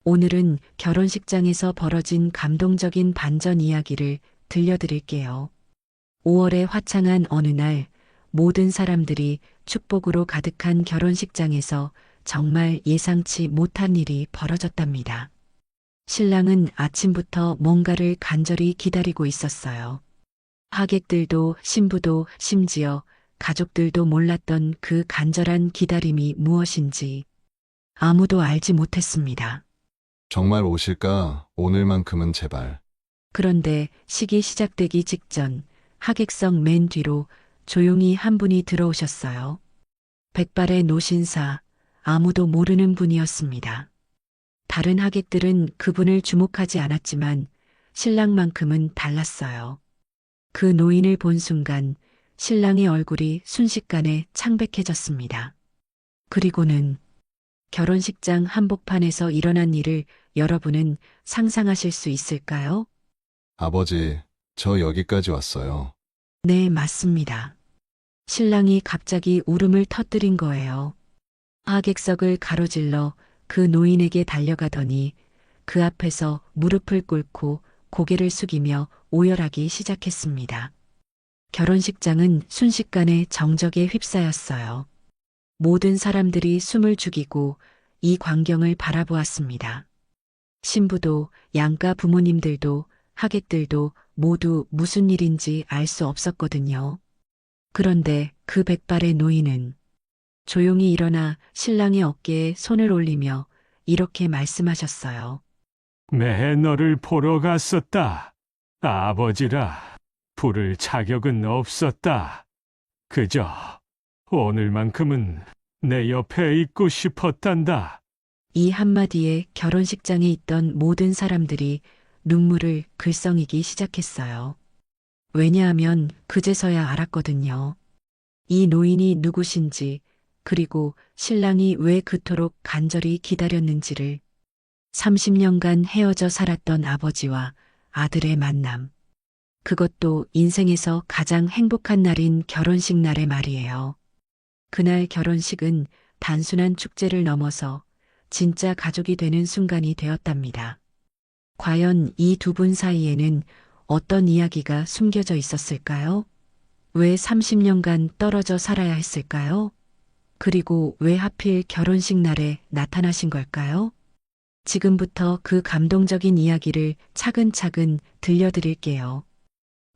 오늘은 결혼식장에서 벌어진 감동적인 반전 이야기를 들려드릴게요. 5월의 화창한 어느 날, 모든 사람들이 축복으로 가득한 결혼식장에서 정말 예상치 못한 일이 벌어졌답니다. 신랑은 아침부터 뭔가를 간절히 기다리고 있었어요. 하객들도 신부도 심지어 가족들도 몰랐던 그 간절한 기다림이 무엇인지 아무도 알지 못했습니다. 정말 오실까? 오늘만큼은 제발. 그런데 식이 시작되기 직전 하객석 맨 뒤로 조용히 한 분이 들어오셨어요. 백발의 노신사, 아무도 모르는 분이었습니다. 다른 하객들은 그분을 주목하지 않았지만 신랑만큼은 달랐어요. 그 노인을 본 순간 신랑의 얼굴이 순식간에 창백해졌습니다. 그리고는 결혼식장 한복판에서 일어난 일을 여러분은 상상하실 수 있을까요? 아버지, 저 여기까지 왔어요. 네, 맞습니다. 신랑이 갑자기 울음을 터뜨린 거예요. 하객석을 가로질러 그 노인에게 달려가더니 그 앞에서 무릎을 꿇고 고개를 숙이며 오열하기 시작했습니다. 결혼식장은 순식간에 정적에 휩싸였어요. 모든 사람들이 숨을 죽이고 이 광경을 바라보았습니다. 신부도 양가 부모님들도 하객들도 모두 무슨 일인지 알 수 없었거든요. 그런데 그 백발의 노인은 조용히 일어나 신랑의 어깨에 손을 올리며 이렇게 말씀하셨어요. 매해 너를 보러 갔었다. 아버지라 부를 자격은 없었다. 그저 오늘만큼은 내 옆에 있고 싶었단다. 이 한마디에 결혼식장에 있던 모든 사람들이 눈물을 글썽이기 시작했어요. 왜냐하면 그제서야 알았거든요. 이 노인이 누구신지, 그리고 신랑이 왜 그토록 간절히 기다렸는지를. 30년간 헤어져 살았던 아버지와 아들의 만남. 그것도 인생에서 가장 행복한 날인 결혼식 날의 말이에요. 그날 결혼식은 단순한 축제를 넘어서 진짜 가족이 되는 순간이 되었답니다. 과연 이 두 분 사이에는 어떤 이야기가 숨겨져 있었을까요? 왜 30년간 떨어져 살아야 했을까요? 그리고 왜 하필 결혼식 날에 나타나신 걸까요? 지금부터 그 감동적인 이야기를 차근차근 들려드릴게요.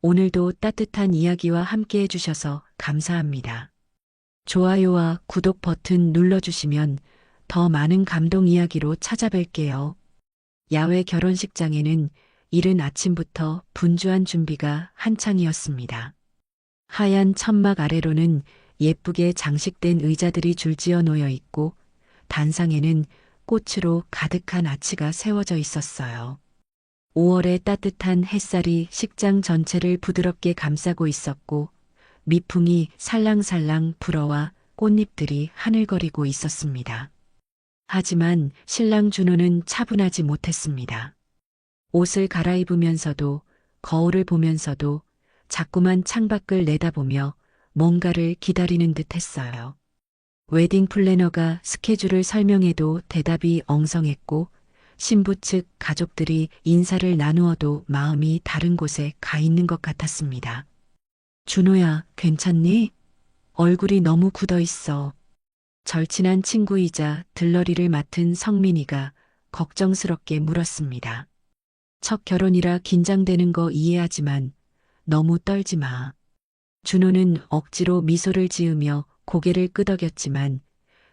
오늘도 따뜻한 이야기와 함께 해주셔서 감사합니다. 좋아요와 구독 버튼 눌러주시면 더 많은 감동 이야기로 찾아뵐게요. 야외 결혼식장에는 이른 아침부터 분주한 준비가 한창이었습니다. 하얀 천막 아래로는 예쁘게 장식된 의자들이 줄지어 놓여 있고 단상에는 꽃으로 가득한 아치가 세워져 있었어요. 5월의 따뜻한 햇살이 식장 전체를 부드럽게 감싸고 있었고 미풍이 살랑살랑 불어와 꽃잎들이 하늘거리고 있었습니다. 하지만 신랑 준호는 차분하지 못했습니다. 옷을 갈아입으면서도 거울을 보면서도 자꾸만 창밖을 내다보며 뭔가를 기다리는 듯 했어요. 웨딩 플래너가 스케줄을 설명해도 대답이 엉성했고 신부 측 가족들이 인사를 나누어도 마음이 다른 곳에 가 있는 것 같았습니다. 준호야, 괜찮니? 얼굴이 너무 굳어 있어. 절친한 친구이자 들러리를 맡은 성민이가 걱정스럽게 물었습니다. 첫 결혼이라 긴장되는 거 이해하지만 너무 떨지 마. 준호는 억지로 미소를 지으며 고개를 끄덕였지만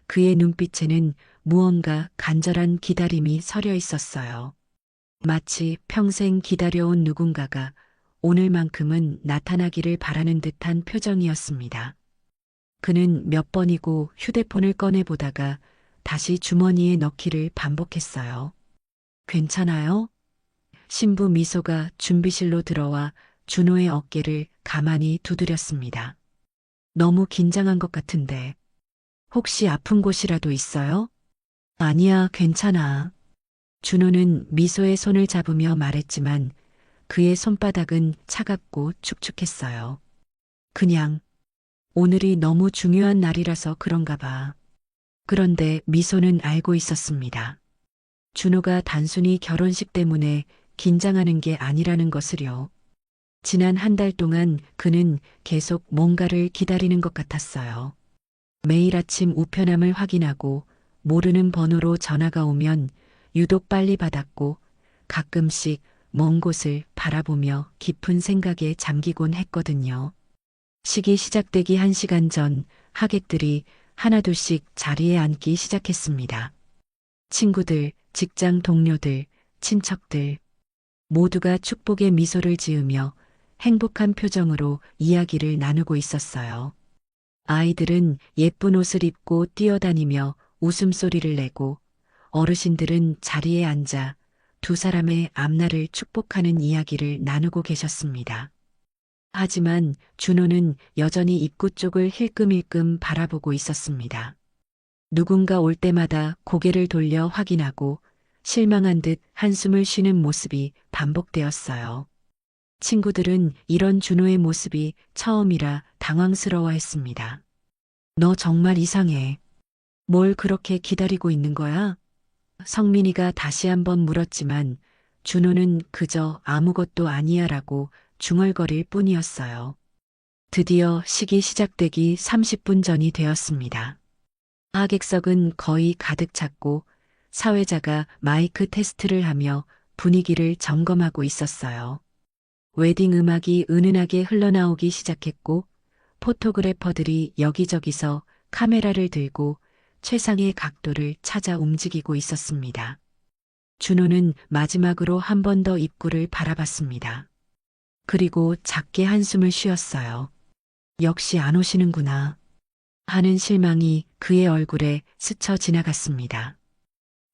그의 눈빛에는 무언가 간절한 기다림이 서려 있었어요. 마치 평생 기다려온 누군가가 오늘만큼은 나타나기를 바라는 듯한 표정이었습니다. 그는 몇 번이고 휴대폰을 꺼내보다가 다시 주머니에 넣기를 반복했어요. 괜찮아요? 신부 미소가 준비실로 들어와 준호의 어깨를 가만히 두드렸습니다. 너무 긴장한 것 같은데 혹시 아픈 곳이라도 있어요? 아니야, 괜찮아. 준호는 미소의 손을 잡으며 말했지만 그의 손바닥은 차갑고 축축했어요. 그냥 오늘이 너무 중요한 날이라서 그런가 봐. 그런데 미소는 알고 있었습니다. 준호가 단순히 결혼식 때문에 긴장하는 게 아니라는 것을요. 지난 한 달 동안 그는 계속 뭔가를 기다리는 것 같았어요. 매일 아침 우편함을 확인하고 모르는 번호로 전화가 오면 유독 빨리 받았고 가끔씩 먼 곳을 바라보며 깊은 생각에 잠기곤 했거든요. 식이 시작되기 1시간 전 하객들이 하나둘씩 자리에 앉기 시작했습니다. 친구들, 직장 동료들, 친척들 모두가 축복의 미소를 지으며 행복한 표정으로 이야기를 나누고 있었어요. 아이들은 예쁜 옷을 입고 뛰어다니며 웃음소리를 내고 어르신들은 자리에 앉아 두 사람의 앞날을 축복하는 이야기를 나누고 계셨습니다. 하지만 준호는 여전히 입구 쪽을 힐끔힐끔 바라보고 있었습니다. 누군가 올 때마다 고개를 돌려 확인하고 실망한 듯 한숨을 쉬는 모습이 반복되었어요. 친구들은 이런 준호의 모습이 처음이라 당황스러워했습니다. 너 정말 이상해. 뭘 그렇게 기다리고 있는 거야? 성민이가 다시 한번 물었지만 준호는 그저 아무것도 아니야라고 중얼거릴 뿐이었어요. 드디어 식이 시작되기 30분 전이 되었습니다. 하객석은 거의 가득 찼고 사회자가 마이크 테스트를 하며 분위기를 점검하고 있었어요. 웨딩 음악이 은은하게 흘러나오기 시작했고 포토그래퍼들이 여기저기서 카메라를 들고 최상의 각도를 찾아 움직이고 있었습니다. 준호는 마지막으로 한 번 더 입구를 바라봤습니다. 그리고 작게 한숨을 쉬었어요. 역시 안 오시는구나 하는 실망이 그의 얼굴에 스쳐 지나갔습니다.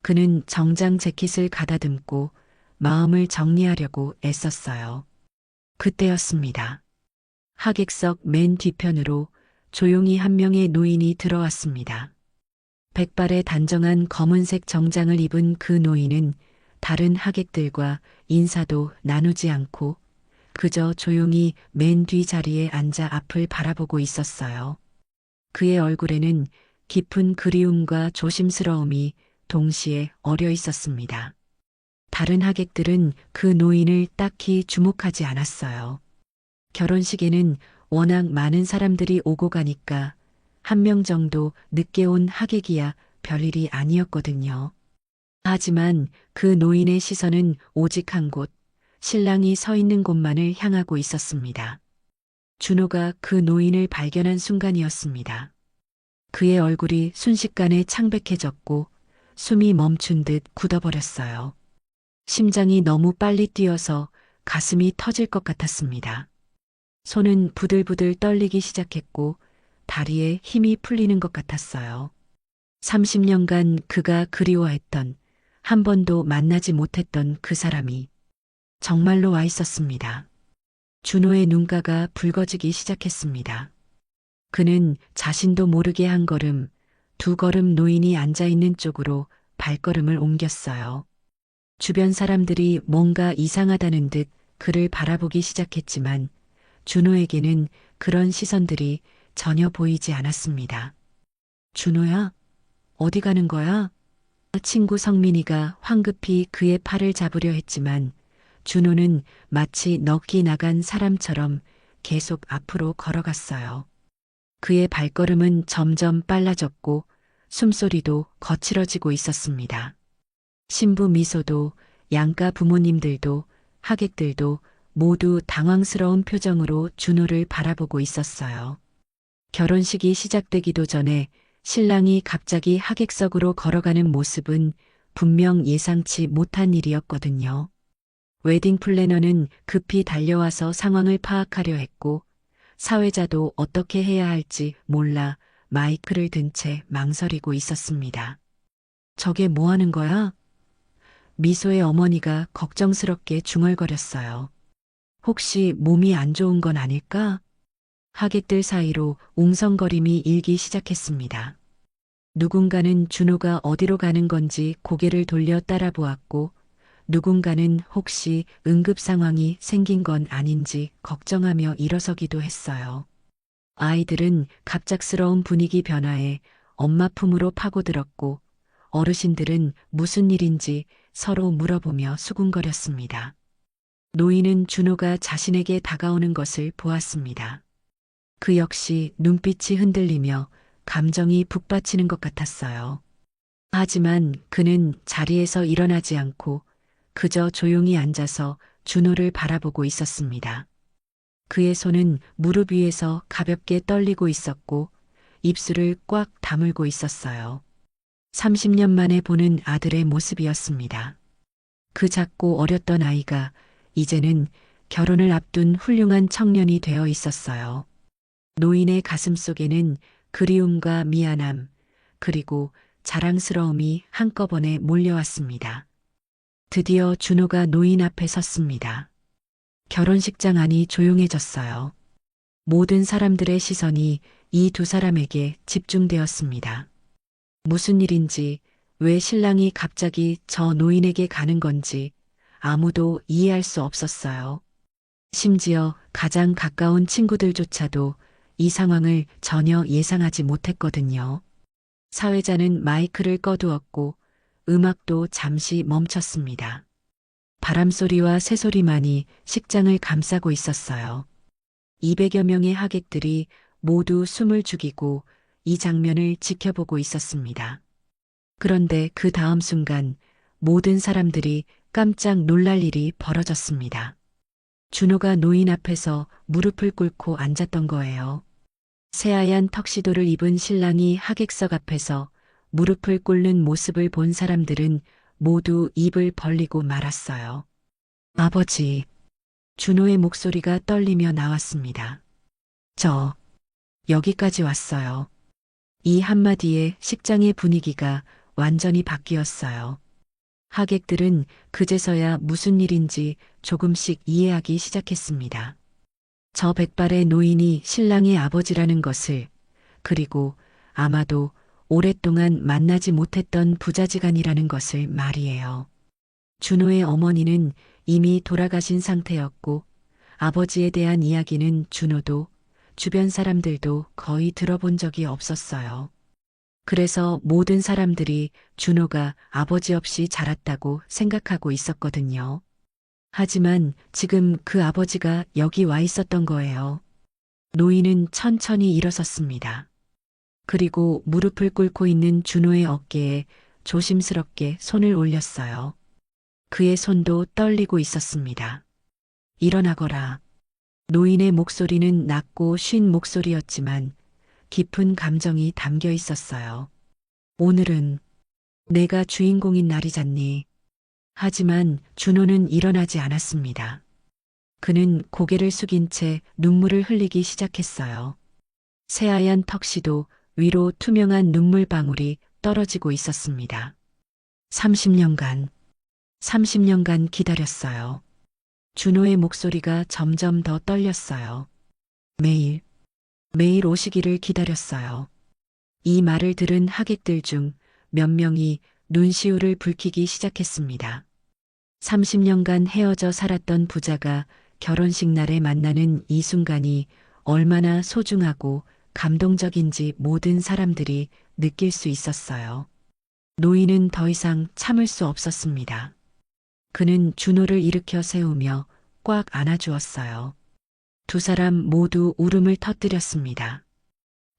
그는 정장 재킷을 가다듬고 마음을 정리하려고 애썼어요. 그때였습니다. 하객석 맨 뒤편으로 조용히 한 명의 노인이 들어왔습니다. 백발의 단정한 검은색 정장을 입은 그 노인은 다른 하객들과 인사도 나누지 않고 그저 조용히 맨 뒤 자리에 앉아 앞을 바라보고 있었어요. 그의 얼굴에는 깊은 그리움과 조심스러움이 동시에 어려 있었습니다. 다른 하객들은 그 노인을 딱히 주목하지 않았어요. 결혼식에는 워낙 많은 사람들이 오고 가니까 한 명 정도 늦게 온 하객이야 별일이 아니었거든요. 하지만 그 노인의 시선은 오직 한 곳, 신랑이 서 있는 곳만을 향하고 있었습니다. 준호가 그 노인을 발견한 순간이었습니다. 그의 얼굴이 순식간에 창백해졌고 숨이 멈춘 듯 굳어버렸어요. 심장이 너무 빨리 뛰어서 가슴이 터질 것 같았습니다. 손은 부들부들 떨리기 시작했고 다리에 힘이 풀리는 것 같았어요. 30년간 그가 그리워했던, 한 번도 만나지 못했던 그 사람이 정말로 와 있었습니다. 준호의 눈가가 붉어지기 시작했습니다. 그는 자신도 모르게 한 걸음, 두 걸음 노인이 앉아있는 쪽으로 발걸음을 옮겼어요. 주변 사람들이 뭔가 이상하다는 듯 그를 바라보기 시작했지만 준호에게는 그런 시선들이 전혀 보이지 않았습니다. 준호야, 어디 가는 거야? 친구 성민이가 황급히 그의 팔을 잡으려 했지만 준호는 마치 넋이 나간 사람처럼 계속 앞으로 걸어갔어요. 그의 발걸음은 점점 빨라졌고 숨소리도 거칠어지고 있었습니다. 신부 미소도 양가 부모님들도 하객들도 모두 당황스러운 표정으로 준호를 바라보고 있었어요. 결혼식이 시작되기도 전에 신랑이 갑자기 하객석으로 걸어가는 모습은 분명 예상치 못한 일이었거든요. 웨딩 플래너는 급히 달려와서 상황을 파악하려 했고 사회자도 어떻게 해야 할지 몰라 마이크를 든 채 망설이고 있었습니다. 저게 뭐 하는 거야? 미소의 어머니가 걱정스럽게 중얼거렸어요. 혹시 몸이 안 좋은 건 아닐까? 하객들 사이로 웅성거림이 일기 시작했습니다. 누군가는 준호가 어디로 가는 건지 고개를 돌려 따라보았고 누군가는 혹시 응급 상황이 생긴 건 아닌지 걱정하며 일어서기도 했어요. 아이들은 갑작스러운 분위기 변화에 엄마 품으로 파고들었고 어르신들은 무슨 일인지 서로 물어보며 수군거렸습니다. 노인은 준호가 자신에게 다가오는 것을 보았습니다. 그 역시 눈빛이 흔들리며 감정이 북받치는 것 같았어요. 하지만 그는 자리에서 일어나지 않고 그저 조용히 앉아서 준호를 바라보고 있었습니다. 그의 손은 무릎 위에서 가볍게 떨리고 있었고 입술을 꽉 다물고 있었어요. 30년 만에 보는 아들의 모습이었습니다. 그 작고 어렸던 아이가 이제는 결혼을 앞둔 훌륭한 청년이 되어 있었어요. 노인의 가슴 속에는 그리움과 미안함, 그리고 자랑스러움이 한꺼번에 몰려왔습니다. 드디어 준호가 노인 앞에 섰습니다. 결혼식장 안이 조용해졌어요. 모든 사람들의 시선이 이 두 사람에게 집중되었습니다. 무슨 일인지, 왜 신랑이 갑자기 저 노인에게 가는 건지 아무도 이해할 수 없었어요. 심지어 가장 가까운 친구들조차도 이 상황을 전혀 예상하지 못했거든요. 사회자는 마이크를 꺼두었고 음악도 잠시 멈췄습니다. 바람소리와 새소리만이 식장을 감싸고 있었어요. 200여 명의 하객들이 모두 숨을 죽이고 이 장면을 지켜보고 있었습니다. 그런데 그 다음 순간 모든 사람들이 깜짝 놀랄 일이 벌어졌습니다. 준호가 노인 앞에서 무릎을 꿇고 앉았던 거예요. 새하얀 턱시도를 입은 신랑이 하객석 앞에서 무릎을 꿇는 모습을 본 사람들은 모두 입을 벌리고 말았어요. 아버지, 준호의 목소리가 떨리며 나왔습니다. 저, 여기까지 왔어요. 이 한마디에 식장의 분위기가 완전히 바뀌었어요. 하객들은 그제서야 무슨 일인지 조금씩 이해하기 시작했습니다. 저 백발의 노인이 신랑의 아버지라는 것을, 그리고 아마도 오랫동안 만나지 못했던 부자지간이라는 것을 말이에요. 준호의 어머니는 이미 돌아가신 상태였고 아버지에 대한 이야기는 준호도 주변 사람들도 거의 들어본 적이 없었어요. 그래서 모든 사람들이 준호가 아버지 없이 자랐다고 생각하고 있었거든요. 하지만 지금 그 아버지가 여기 와 있었던 거예요. 노인은 천천히 일어섰습니다. 그리고 무릎을 꿇고 있는 준호의 어깨에 조심스럽게 손을 올렸어요. 그의 손도 떨리고 있었습니다. 일어나거라. 노인의 목소리는 낮고 쉰 목소리였지만 깊은 감정이 담겨 있었어요. 오늘은 내가 주인공인 날이잖니. 하지만 준호는 일어나지 않았습니다. 그는 고개를 숙인 채 눈물을 흘리기 시작했어요. 새하얀 턱시도 위로 투명한 눈물방울이 떨어지고 있었습니다. 30년간 기다렸어요. 준호의 목소리가 점점 더 떨렸어요. 매일 오시기를 기다렸어요. 이 말을 들은 하객들 중 몇 명이 눈시울을 붉히기 시작했습니다. 30년간 헤어져 살았던 부자가 결혼식 날에 만나는 이 순간이 얼마나 소중하고 감동적인지 모든 사람들이 느낄 수 있었어요. 노인은 더 이상 참을 수 없었습니다. 그는 준호를 일으켜 세우며 꽉 안아주었어요. 두 사람 모두 울음을 터뜨렸습니다.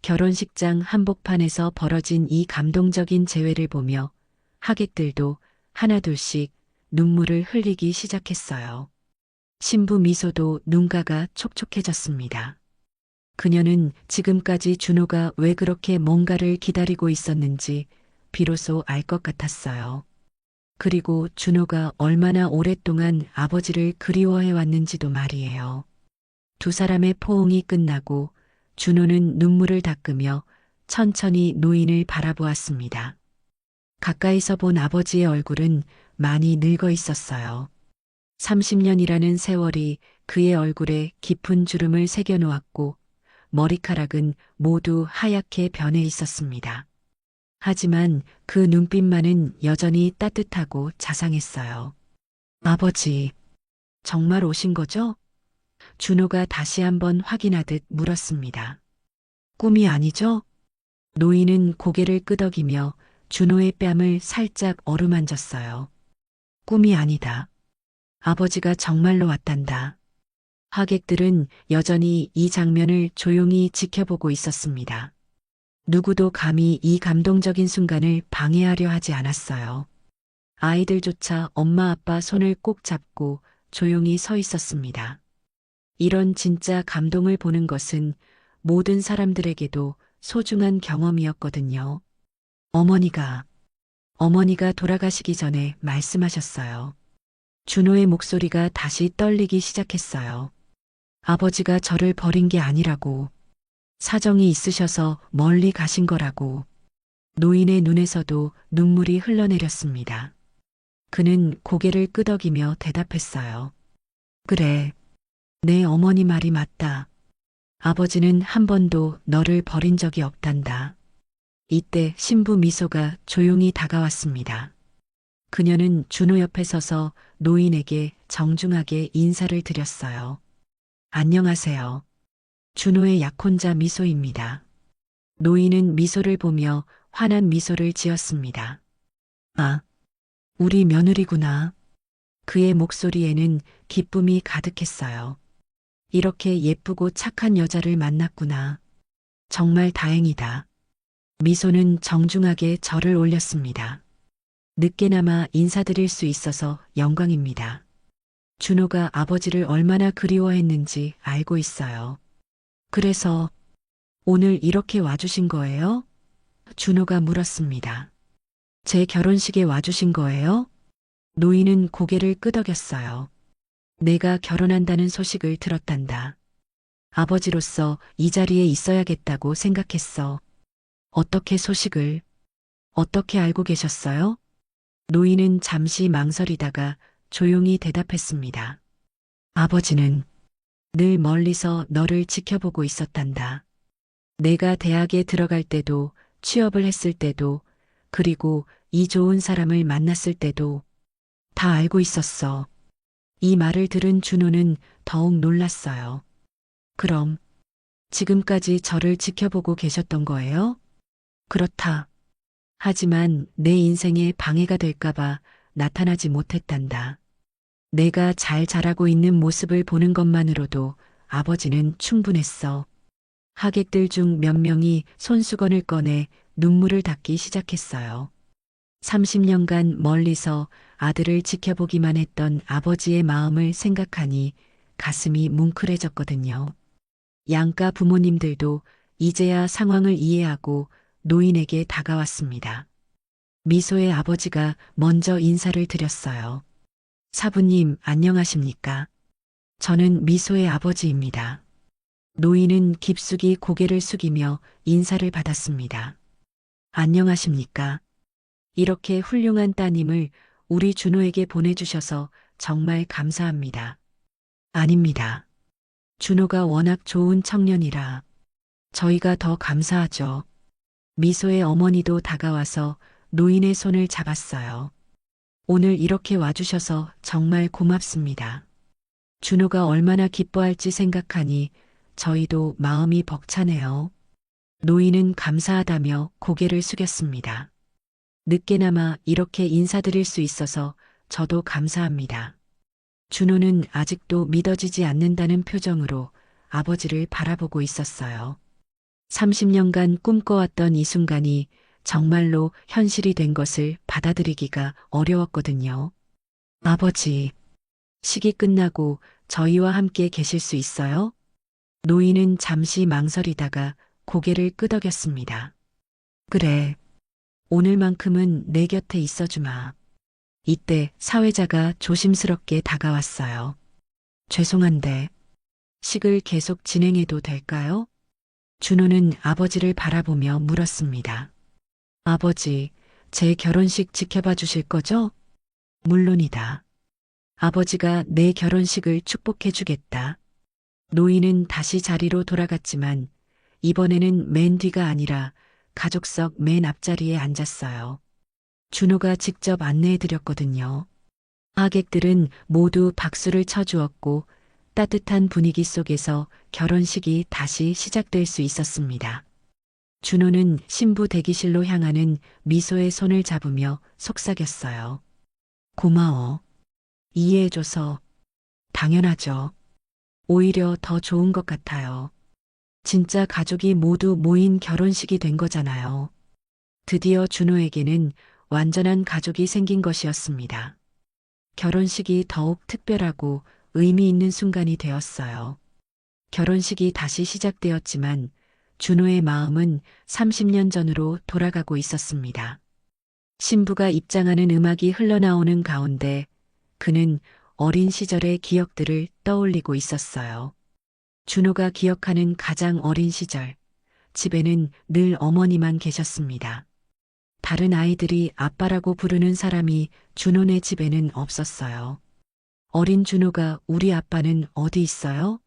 결혼식장 한복판에서 벌어진 이 감동적인 재회를 보며 하객들도 하나둘씩 눈물을 흘리기 시작했어요. 신부 미소도 눈가가 촉촉해졌습니다. 그녀는 지금까지 준호가 왜 그렇게 뭔가를 기다리고 있었는지 비로소 알 것 같았어요. 그리고 준호가 얼마나 오랫동안 아버지를 그리워해 왔는지도 말이에요. 두 사람의 포옹이 끝나고 준호는 눈물을 닦으며 천천히 노인을 바라보았습니다. 가까이서 본 아버지의 얼굴은 많이 늙어 있었어요. 30년이라는 세월이 그의 얼굴에 깊은 주름을 새겨놓았고 머리카락은 모두 하얗게 변해 있었습니다. 하지만 그 눈빛만은 여전히 따뜻하고 자상했어요. 아버지, 정말 오신 거죠? 준호가 다시 한번 확인하듯 물었습니다. 꿈이 아니죠? 노인은 고개를 끄덕이며 준호의 뺨을 살짝 어루만졌어요. 꿈이 아니다. 아버지가 정말로 왔단다. 하객들은 여전히 이 장면을 조용히 지켜보고 있었습니다. 누구도 감히 이 감동적인 순간을 방해하려 하지 않았어요. 아이들조차 엄마 아빠 손을 꼭 잡고 조용히 서 있었습니다. 이런 진짜 감동을 보는 것은 모든 사람들에게도 소중한 경험이었거든요. 어머니가 돌아가시기 전에 말씀하셨어요. 준호의 목소리가 다시 떨리기 시작했어요. 아버지가 저를 버린 게 아니라고, 사정이 있으셔서 멀리 가신 거라고. 노인의 눈에서도 눈물이 흘러내렸습니다. 그는 고개를 끄덕이며 대답했어요. 그래, 내 어머니 말이 맞다. 아버지는 한 번도 너를 버린 적이 없단다. 이때 신부 미소가 조용히 다가왔습니다. 그녀는 준호 옆에 서서 노인에게 정중하게 인사를 드렸어요. 안녕하세요. 준호의 약혼자 미소입니다. 노인은 미소를 보며 환한 미소를 지었습니다. 아, 우리 며느리구나. 그의 목소리에는 기쁨이 가득했어요. 이렇게 예쁘고 착한 여자를 만났구나. 정말 다행이다. 미소는 정중하게 절을 올렸습니다. 늦게나마 인사드릴 수 있어서 영광입니다. 준호가 아버지를 얼마나 그리워했는지 알고 있어요. 그래서 오늘 이렇게 와주신 거예요? 준호가 물었습니다. 제 결혼식에 와주신 거예요? 노인은 고개를 끄덕였어요. 내가 결혼한다는 소식을 들었단다. 아버지로서 이 자리에 있어야겠다고 생각했어. 어떻게 알고 계셨어요? 노인은 잠시 망설이다가 조용히 대답했습니다. 아버지는 늘 멀리서 너를 지켜보고 있었단다. 내가 대학에 들어갈 때도, 취업을 했을 때도, 그리고 이 좋은 사람을 만났을 때도 다 알고 있었어. 이 말을 들은 준호는 더욱 놀랐어요. 그럼 지금까지 저를 지켜보고 계셨던 거예요? 그렇다. 하지만 내 인생에 방해가 될까봐 나타나지 못했단다. 내가 잘 자라고 있는 모습을 보는 것만으로도 아버지는 충분했어. 하객들 중 몇 명이 손수건을 꺼내 눈물을 닦기 시작했어요. 30년간 멀리서 아들을 지켜보기만 했던 아버지의 마음을 생각하니 가슴이 뭉클해졌거든요. 양가 부모님들도 이제야 상황을 이해하고 노인에게 다가왔습니다. 미소의 아버지가 먼저 인사를 드렸어요. 사부님, 안녕하십니까? 저는 미소의 아버지입니다. 노인은 깊숙이 고개를 숙이며 인사를 받았습니다. 안녕하십니까? 이렇게 훌륭한 따님을 우리 준호에게 보내주셔서 정말 감사합니다. 아닙니다. 준호가 워낙 좋은 청년이라 저희가 더 감사하죠. 미소의 어머니도 다가와서 노인의 손을 잡았어요. 오늘 이렇게 와주셔서 정말 고맙습니다. 준호가 얼마나 기뻐할지 생각하니 저희도 마음이 벅차네요. 노인은 감사하다며 고개를 숙였습니다. 늦게나마 이렇게 인사드릴 수 있어서 저도 감사합니다. 준호는 아직도 믿어지지 않는다는 표정으로 아버지를 바라보고 있었어요. 30년간 꿈꿔왔던 이 순간이 정말로 현실이 된 것을 받아들이기가 어려웠거든요. 아버지, 식이 끝나고 저희와 함께 계실 수 있어요? 노인은 잠시 망설이다가 고개를 끄덕였습니다. 그래, 오늘만큼은 내 곁에 있어주마. 이때 사회자가 조심스럽게 다가왔어요. 죄송한데, 식을 계속 진행해도 될까요? 준호는 아버지를 바라보며 물었습니다. 아버지, 제 결혼식 지켜봐 주실 거죠? 물론이다. 아버지가 내 결혼식을 축복해 주겠다. 노인은 다시 자리로 돌아갔지만 이번에는 맨 뒤가 아니라 가족석 맨 앞자리에 앉았어요. 준호가 직접 안내해 드렸거든요. 하객들은 모두 박수를 쳐주었고 따뜻한 분위기 속에서 결혼식이 다시 시작될 수 있었습니다. 준호는 신부 대기실로 향하는 미소의 손을 잡으며 속삭였어요. 고마워. 이해해줘서. 당연하죠. 오히려 더 좋은 것 같아요. 진짜 가족이 모두 모인 결혼식이 된 거잖아요. 드디어 준호에게는 완전한 가족이 생긴 것이었습니다. 결혼식이 더욱 특별하고 의미 있는 순간이 되었어요. 결혼식이 다시 시작되었지만 준호의 마음은 30년 전으로 돌아가고 있었습니다. 신부가 입장하는 음악이 흘러나오는 가운데 그는 어린 시절의 기억들을 떠올리고 있었어요. 준호가 기억하는 가장 어린 시절, 집에는 늘 어머니만 계셨습니다. 다른 아이들이 아빠라고 부르는 사람이 준호네 집에는 없었어요. 어린 준호가 우리 아빠는 어디 있어요?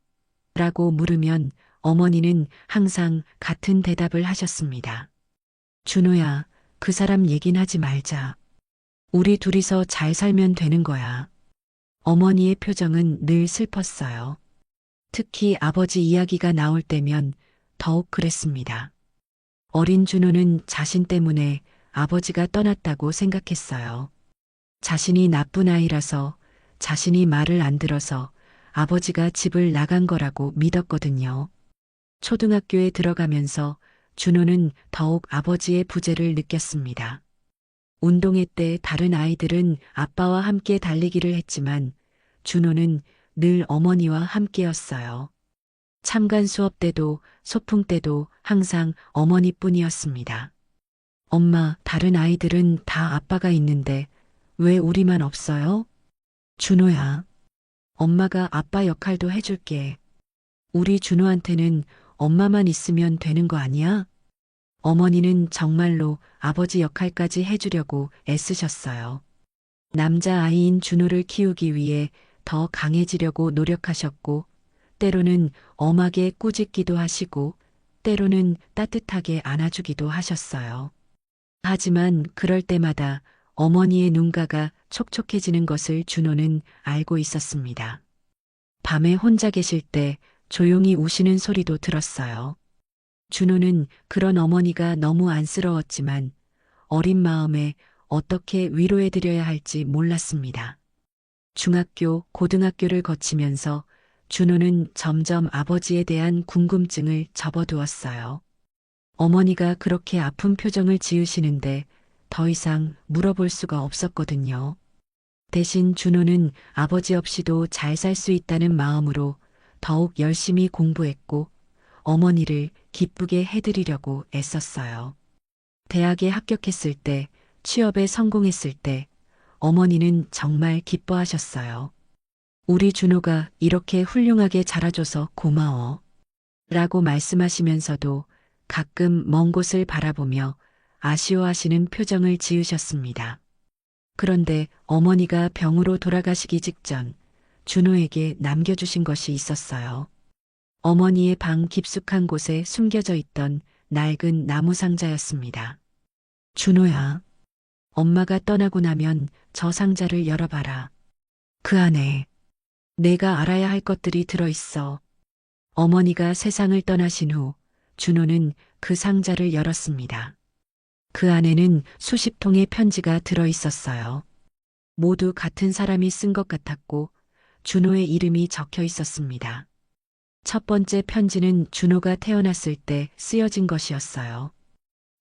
라고 물으면 어머니는 항상 같은 대답을 하셨습니다. 준호야, 그 사람 얘긴 하지 말자. 우리 둘이서 잘 살면 되는 거야. 어머니의 표정은 늘 슬펐어요. 특히 아버지 이야기가 나올 때면 더욱 그랬습니다. 어린 준호는 자신 때문에 아버지가 떠났다고 생각했어요. 자신이 나쁜 아이라서, 자신이 말을 안 들어서 아버지가 집을 나간 거라고 믿었거든요. 초등학교에 들어가면서 준호는 더욱 아버지의 부재를 느꼈습니다. 운동회 때 다른 아이들은 아빠와 함께 달리기를 했지만 준호는 늘 어머니와 함께였어요. 참관 수업 때도 소풍 때도 항상 어머니뿐이었습니다. 엄마, 다른 아이들은 다 아빠가 있는데 왜 우리만 없어요? 준호야, 엄마가 아빠 역할도 해줄게. 우리 준호한테는 엄마만 있으면 되는 거 아니야? 어머니는 정말로 아버지 역할까지 해주려고 애쓰셨어요. 남자아이인 준호를 키우기 위해 더 강해지려고 노력하셨고, 때로는 엄하게 꾸짖기도 하시고, 때로는 따뜻하게 안아주기도 하셨어요. 하지만 그럴 때마다 어머니의 눈가가 촉촉해지는 것을 준호는 알고 있었습니다. 밤에 혼자 계실 때 조용히 우시는 소리도 들었어요. 준호는 그런 어머니가 너무 안쓰러웠지만 어린 마음에 어떻게 위로해드려야 할지 몰랐습니다. 중학교, 고등학교를 거치면서 준호는 점점 아버지에 대한 궁금증을 접어두었어요. 어머니가 그렇게 아픈 표정을 지으시는데 더 이상 물어볼 수가 없었거든요. 대신 준호는 아버지 없이도 잘 살 수 있다는 마음으로 더욱 열심히 공부했고 어머니를 기쁘게 해드리려고 애썼어요. 대학에 합격했을 때, 취업에 성공했을 때 어머니는 정말 기뻐하셨어요. 우리 준호가 이렇게 훌륭하게 자라줘서 고마워. 라고 말씀하시면서도 가끔 먼 곳을 바라보며 아쉬워하시는 표정을 지으셨습니다. 그런데 어머니가 병으로 돌아가시기 직전 준호에게 남겨주신 것이 있었어요. 어머니의 방 깊숙한 곳에 숨겨져 있던 낡은 나무 상자였습니다. 준호야, 엄마가 떠나고 나면 저 상자를 열어봐라. 그 안에 내가 알아야 할 것들이 들어있어. 어머니가 세상을 떠나신 후 준호는 그 상자를 열었습니다. 그 안에는 수십 통의 편지가 들어있었어요. 모두 같은 사람이 쓴 것 같았고 준호의 이름이 적혀 있었습니다. 첫 번째 편지는 준호가 태어났을 때 쓰여진 것이었어요.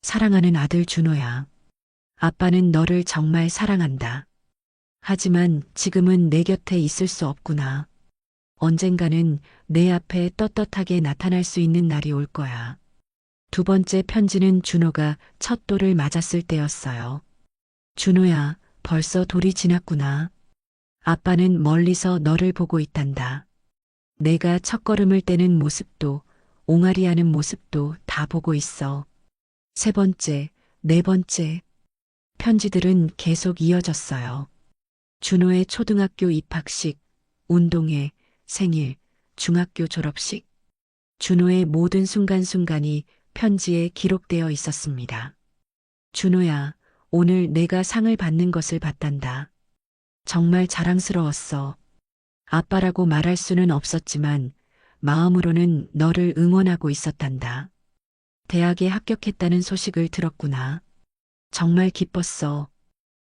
사랑하는 아들 준호야. 아빠는 너를 정말 사랑한다. 하지만 지금은 내 곁에 있을 수 없구나. 언젠가는 내 앞에 떳떳하게 나타날 수 있는 날이 올 거야. 두 번째 편지는 준호가 첫 돌을 맞았을 때였어요. 준호야, 벌써 돌이 지났구나. 아빠는 멀리서 너를 보고 있단다. 내가 첫걸음을 떼는 모습도 옹알이하는 모습도 다 보고 있어. 세 번째, 네 번째. 편지들은 계속 이어졌어요. 준호의 초등학교 입학식, 운동회, 생일, 중학교 졸업식. 준호의 모든 순간순간이 편지에 기록되어 있었습니다. 준호야, 오늘 내가 상을 받는 것을 봤단다. 정말 자랑스러웠어. 아빠라고 말할 수는 없었지만 마음으로는 너를 응원하고 있었단다. 대학에 합격했다는 소식을 들었구나. 정말 기뻤어.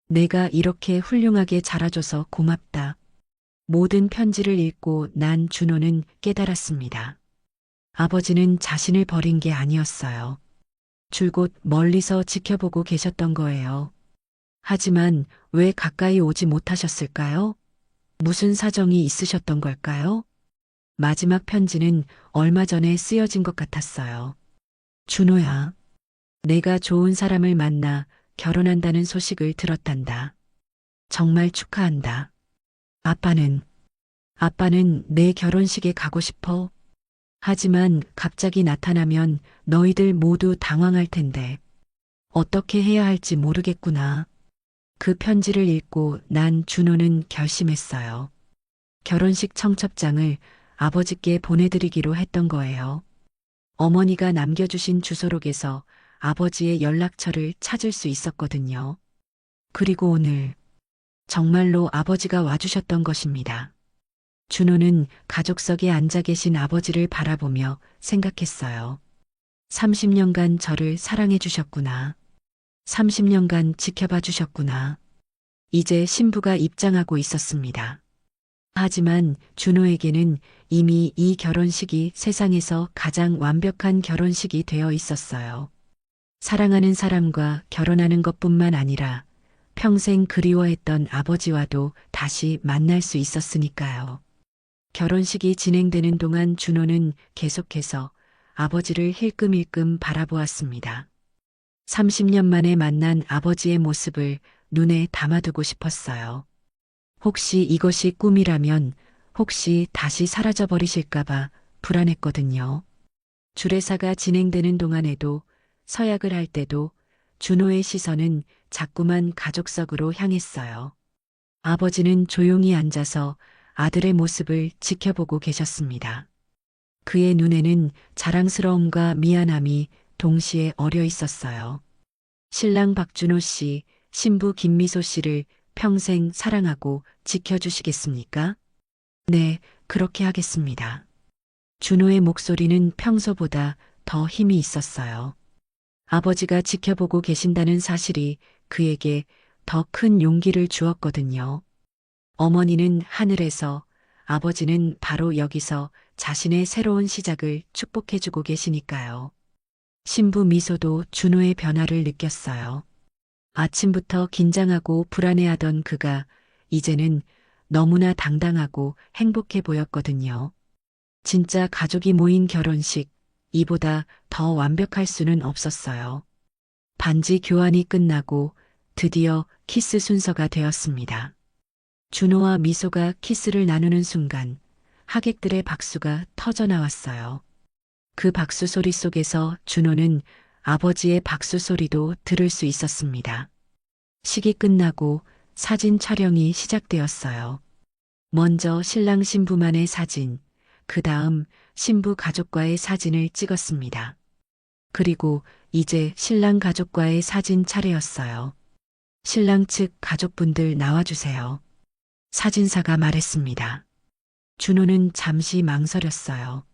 내가 이렇게 훌륭하게 자라줘서 고맙다. 모든 편지를 읽고 난 준호는 깨달았습니다. 아버지는 자신을 버린 게 아니었어요. 줄곧 멀리서 지켜보고 계셨던 거예요. 하지만 왜 가까이 오지 못하셨을까요? 무슨 사정이 있으셨던 걸까요? 마지막 편지는 얼마 전에 쓰여진 것 같았어요. 준호야, 내가 좋은 사람을 만나 결혼한다는 소식을 들었단다. 정말 축하한다. 아빠는 내 결혼식에 가고 싶어. 하지만 갑자기 나타나면 너희들 모두 당황할 텐데 어떻게 해야 할지 모르겠구나. 그 편지를 읽고 난 준호는 결심했어요. 결혼식 청첩장을 아버지께 보내드리기로 했던 거예요. 어머니가 남겨주신 주소록에서 아버지의 연락처를 찾을 수 있었거든요. 그리고 오늘 정말로 아버지가 와주셨던 것입니다. 준호는 가족석에 앉아 계신 아버지를 바라보며 생각했어요. 30년간 저를 사랑해 주셨구나. 30년간 지켜봐 주셨구나. 이제 신부가 입장하고 있었습니다. 하지만 준호에게는 이미 이 결혼식이 세상에서 가장 완벽한 결혼식이 되어 있었어요. 사랑하는 사람과 결혼하는 것뿐만 아니라 평생 그리워했던 아버지와도 다시 만날 수 있었으니까요. 결혼식이 진행되는 동안 준호는 계속해서 아버지를 힐끔힐끔 바라보았습니다. 30년 만에 만난 아버지의 모습을 눈에 담아두고 싶었어요. 혹시 이것이 꿈이라면 혹시 다시 사라져버리실까봐 불안했거든요. 주례사가 진행되는 동안에도 서약을 할 때도 준호의 시선은 자꾸만 가족석으로 향했어요. 아버지는 조용히 앉아서 아들의 모습을 지켜보고 계셨습니다. 그의 눈에는 자랑스러움과 미안함이 동시에 어려 있었어요. 신랑 박준호 씨, 신부 김미소 씨를 평생 사랑하고 지켜주시겠습니까? 네, 그렇게 하겠습니다. 준호의 목소리는 평소보다 더 힘이 있었어요. 아버지가 지켜보고 계신다는 사실이 그에게 더 큰 용기를 주었거든요. 어머니는 하늘에서, 아버지는 바로 여기서 자신의 새로운 시작을 축복해주고 계시니까요. 신부 미소도 준호의 변화를 느꼈어요. 아침부터 긴장하고 불안해하던 그가 이제는 너무나 당당하고 행복해 보였거든요. 진짜 가족이 모인 결혼식, 이보다 더 완벽할 수는 없었어요. 반지 교환이 끝나고 드디어 키스 순서가 되었습니다. 준호와 미소가 키스를 나누는 순간 하객들의 박수가 터져 나왔어요. 그 박수 소리 속에서 준호는 아버지의 박수 소리도 들을 수 있었습니다. 식이 끝나고 사진 촬영이 시작되었어요. 먼저 신랑 신부만의 사진, 그 다음 신부 가족과의 사진을 찍었습니다. 그리고 이제 신랑 가족과의 사진 차례였어요. 신랑 측 가족분들 나와주세요. 사진사가 말했습니다. 준호는 잠시 망설였어요.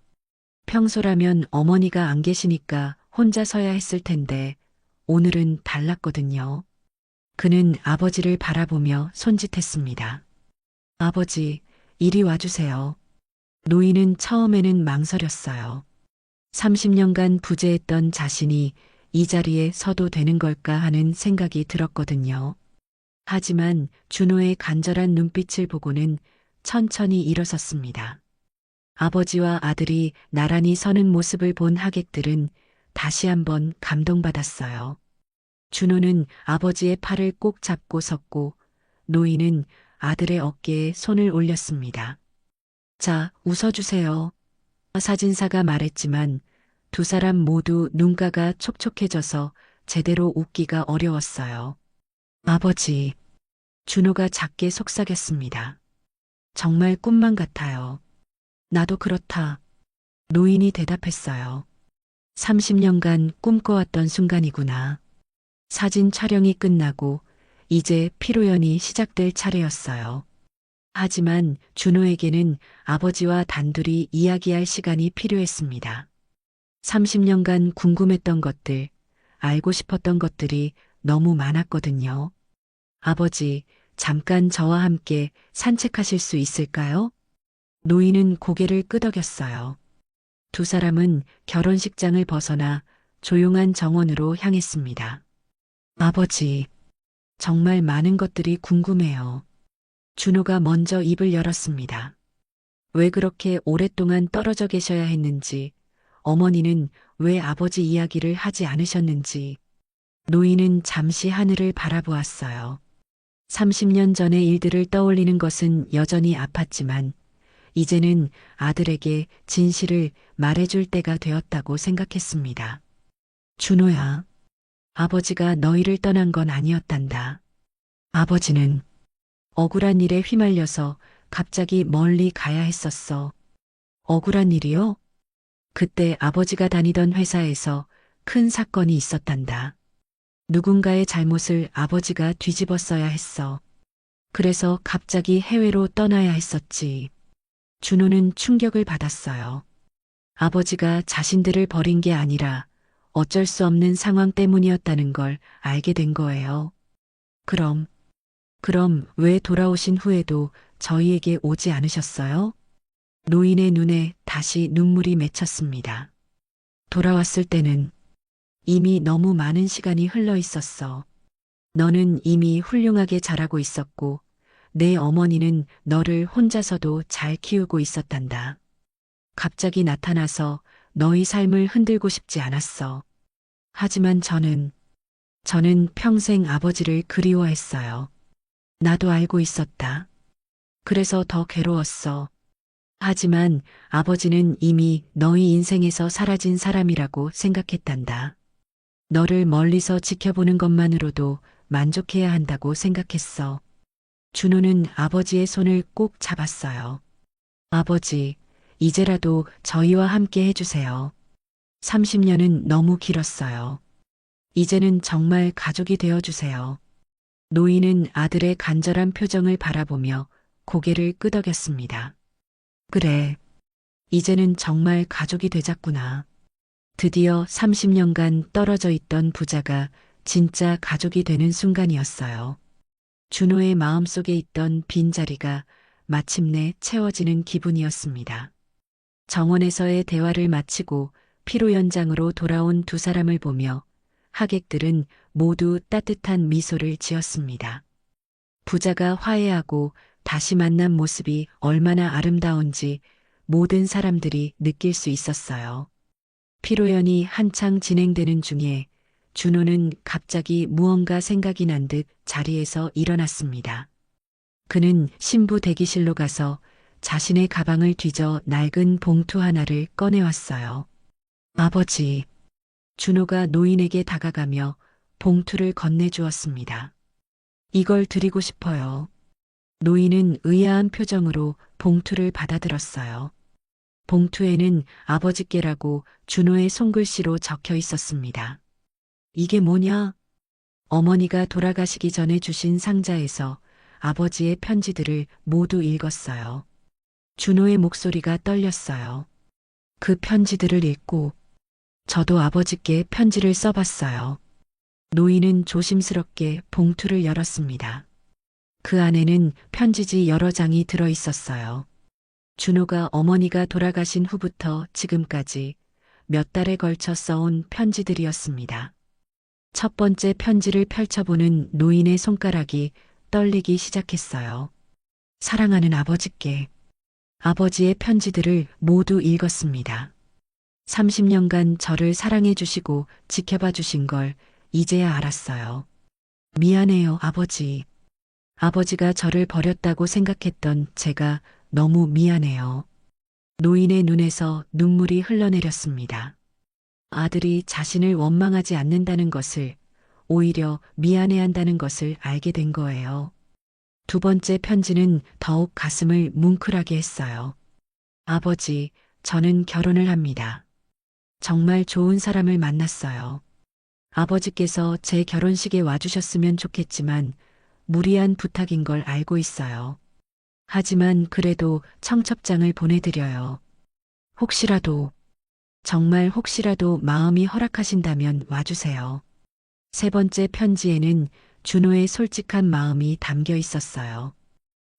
평소라면 어머니가 안 계시니까 혼자 서야 했을 텐데 오늘은 달랐거든요. 그는 아버지를 바라보며 손짓했습니다. 아버지, 이리 와주세요. 노인은 처음에는 망설였어요. 30년간 부재했던 자신이 이 자리에 서도 되는 걸까 하는 생각이 들었거든요. 하지만 준호의 간절한 눈빛을 보고는 천천히 일어섰습니다. 아버지와 아들이 나란히 서는 모습을 본 하객들은 다시 한번 감동받았어요. 준호는 아버지의 팔을 꼭 잡고 섰고 노인은 아들의 어깨에 손을 올렸습니다. 자, 웃어주세요. 사진사가 말했지만 두 사람 모두 눈가가 촉촉해져서 제대로 웃기가 어려웠어요. 아버지, 준호가 작게 속삭였습니다. 정말 꿈만 같아요. 나도 그렇다. 노인이 대답했어요. 30년간 꿈꿔왔던 순간이구나. 사진 촬영이 끝나고 이제 피로연이 시작될 차례였어요. 하지만 준호에게는 아버지와 단둘이 이야기할 시간이 필요했습니다. 30년간 궁금했던 것들, 알고 싶었던 것들이 너무 많았거든요. 아버지, 잠깐 저와 함께 산책하실 수 있을까요? 노인은 고개를 끄덕였어요. 두 사람은 결혼식장을 벗어나 조용한 정원으로 향했습니다. 아버지, 정말 많은 것들이 궁금해요. 준호가 먼저 입을 열었습니다. 왜 그렇게 오랫동안 떨어져 계셔야 했는지, 어머니는 왜 아버지 이야기를 하지 않으셨는지, 노인은 잠시 하늘을 바라보았어요. 30년 전의 일들을 떠올리는 것은 여전히 아팠지만, 이제는 아들에게 진실을 말해줄 때가 되었다고 생각했습니다. 준호야, 아버지가 너희를 떠난 건 아니었단다. 아버지는 억울한 일에 휘말려서 갑자기 멀리 가야 했었어. 억울한 일이요? 그때 아버지가 다니던 회사에서 큰 사건이 있었단다. 누군가의 잘못을 아버지가 뒤집었어야 했어. 그래서 갑자기 해외로 떠나야 했었지. 준호는 충격을 받았어요. 아버지가 자신들을 버린 게 아니라 어쩔 수 없는 상황 때문이었다는 걸 알게 된 거예요. 그럼 왜 돌아오신 후에도 저희에게 오지 않으셨어요? 노인의 눈에 다시 눈물이 맺혔습니다. 돌아왔을 때는 이미 너무 많은 시간이 흘러 있었어. 너는 이미 훌륭하게 자라고 있었고, 내 어머니는 너를 혼자서도 잘 키우고 있었단다. 갑자기 나타나서 너희 삶을 흔들고 싶지 않았어. 하지만 저는 평생 아버지를 그리워했어요. 나도 알고 있었다. 그래서 더 괴로웠어. 하지만 아버지는 이미 너희 인생에서 사라진 사람이라고 생각했단다. 너를 멀리서 지켜보는 것만으로도 만족해야 한다고 생각했어. 준호는 아버지의 손을 꼭 잡았어요. 아버지, 이제라도 저희와 함께 해주세요. 30년은 너무 길었어요. 이제는 정말 가족이 되어주세요. 노인은 아들의 간절한 표정을 바라보며 고개를 끄덕였습니다. 그래, 이제는 정말 가족이 되자꾸나. 드디어 30년간 떨어져 있던 부자가 진짜 가족이 되는 순간이었어요. 준호의 마음속에 있던 빈자리가 마침내 채워지는 기분이었습니다. 정원에서의 대화를 마치고 피로 연장으로 돌아온 두 사람을 보며 하객들은 모두 따뜻한 미소를 지었습니다. 부자가 화해하고 다시 만난 모습이 얼마나 아름다운지 모든 사람들이 느낄 수 있었어요. 피로연이 한창 진행되는 중에 준호는 갑자기 무언가 생각이 난 듯 자리에서 일어났습니다. 그는 신부 대기실로 가서 자신의 가방을 뒤져 낡은 봉투 하나를 꺼내왔어요. 아버지, 준호가 노인에게 다가가며 봉투를 건네주었습니다. 이걸 드리고 싶어요. 노인은 의아한 표정으로 봉투를 받아들었어요. 봉투에는 아버지께라고 준호의 손글씨로 적혀 있었습니다. 이게 뭐냐? 어머니가 돌아가시기 전에 주신 상자에서 아버지의 편지들을 모두 읽었어요. 준호의 목소리가 떨렸어요. 그 편지들을 읽고 저도 아버지께 편지를 써봤어요. 노인은 조심스럽게 봉투를 열었습니다. 그 안에는 편지지 여러 장이 들어 있었어요. 준호가 어머니가 돌아가신 후부터 지금까지 몇 달에 걸쳐 써온 편지들이었습니다. 첫 번째 편지를 펼쳐보는 노인의 손가락이 떨리기 시작했어요. 사랑하는 아버지께. 아버지의 편지들을 모두 읽었습니다. 30년간 저를 사랑해 주시고 지켜봐 주신 걸 이제야 알았어요. 미안해요, 아버지. 아버지가 저를 버렸다고 생각했던 제가 너무 미안해요. 노인의 눈에서 눈물이 흘러내렸습니다. 아들이 자신을 원망하지 않는다는 것을, 오히려 미안해한다는 것을 알게 된 거예요. 두 번째 편지는 더욱 가슴을 뭉클하게 했어요. 아버지, 저는 결혼을 합니다. 정말 좋은 사람을 만났어요. 아버지께서 제 결혼식에 와주셨으면 좋겠지만 무리한 부탁인 걸 알고 있어요. 하지만 그래도 청첩장을 보내드려요. 혹시라도 정말 혹시라도 마음이 허락하신다면 와주세요. 세 번째 편지에는 준호의 솔직한 마음이 담겨 있었어요.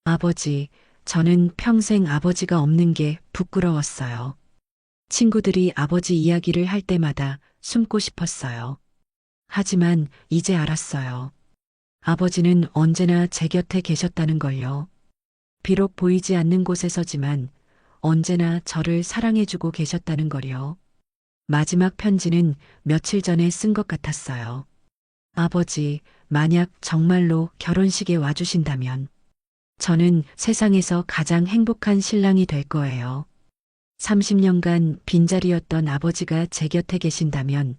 아버지, 저는 평생 아버지가 없는 게 부끄러웠어요. 친구들이 아버지 이야기를 할 때마다 숨고 싶었어요. 하지만 이제 알았어요. 아버지는 언제나 제 곁에 계셨다는 걸요. 비록 보이지 않는 곳에서지만 언제나 저를 사랑해주고 계셨다는 걸요. 마지막 편지는 며칠 전에 쓴 것 같았어요. 아버지, 만약 정말로 결혼식에 와주신다면 저는 세상에서 가장 행복한 신랑이 될 거예요. 30년간 빈자리였던 아버지가 제 곁에 계신다면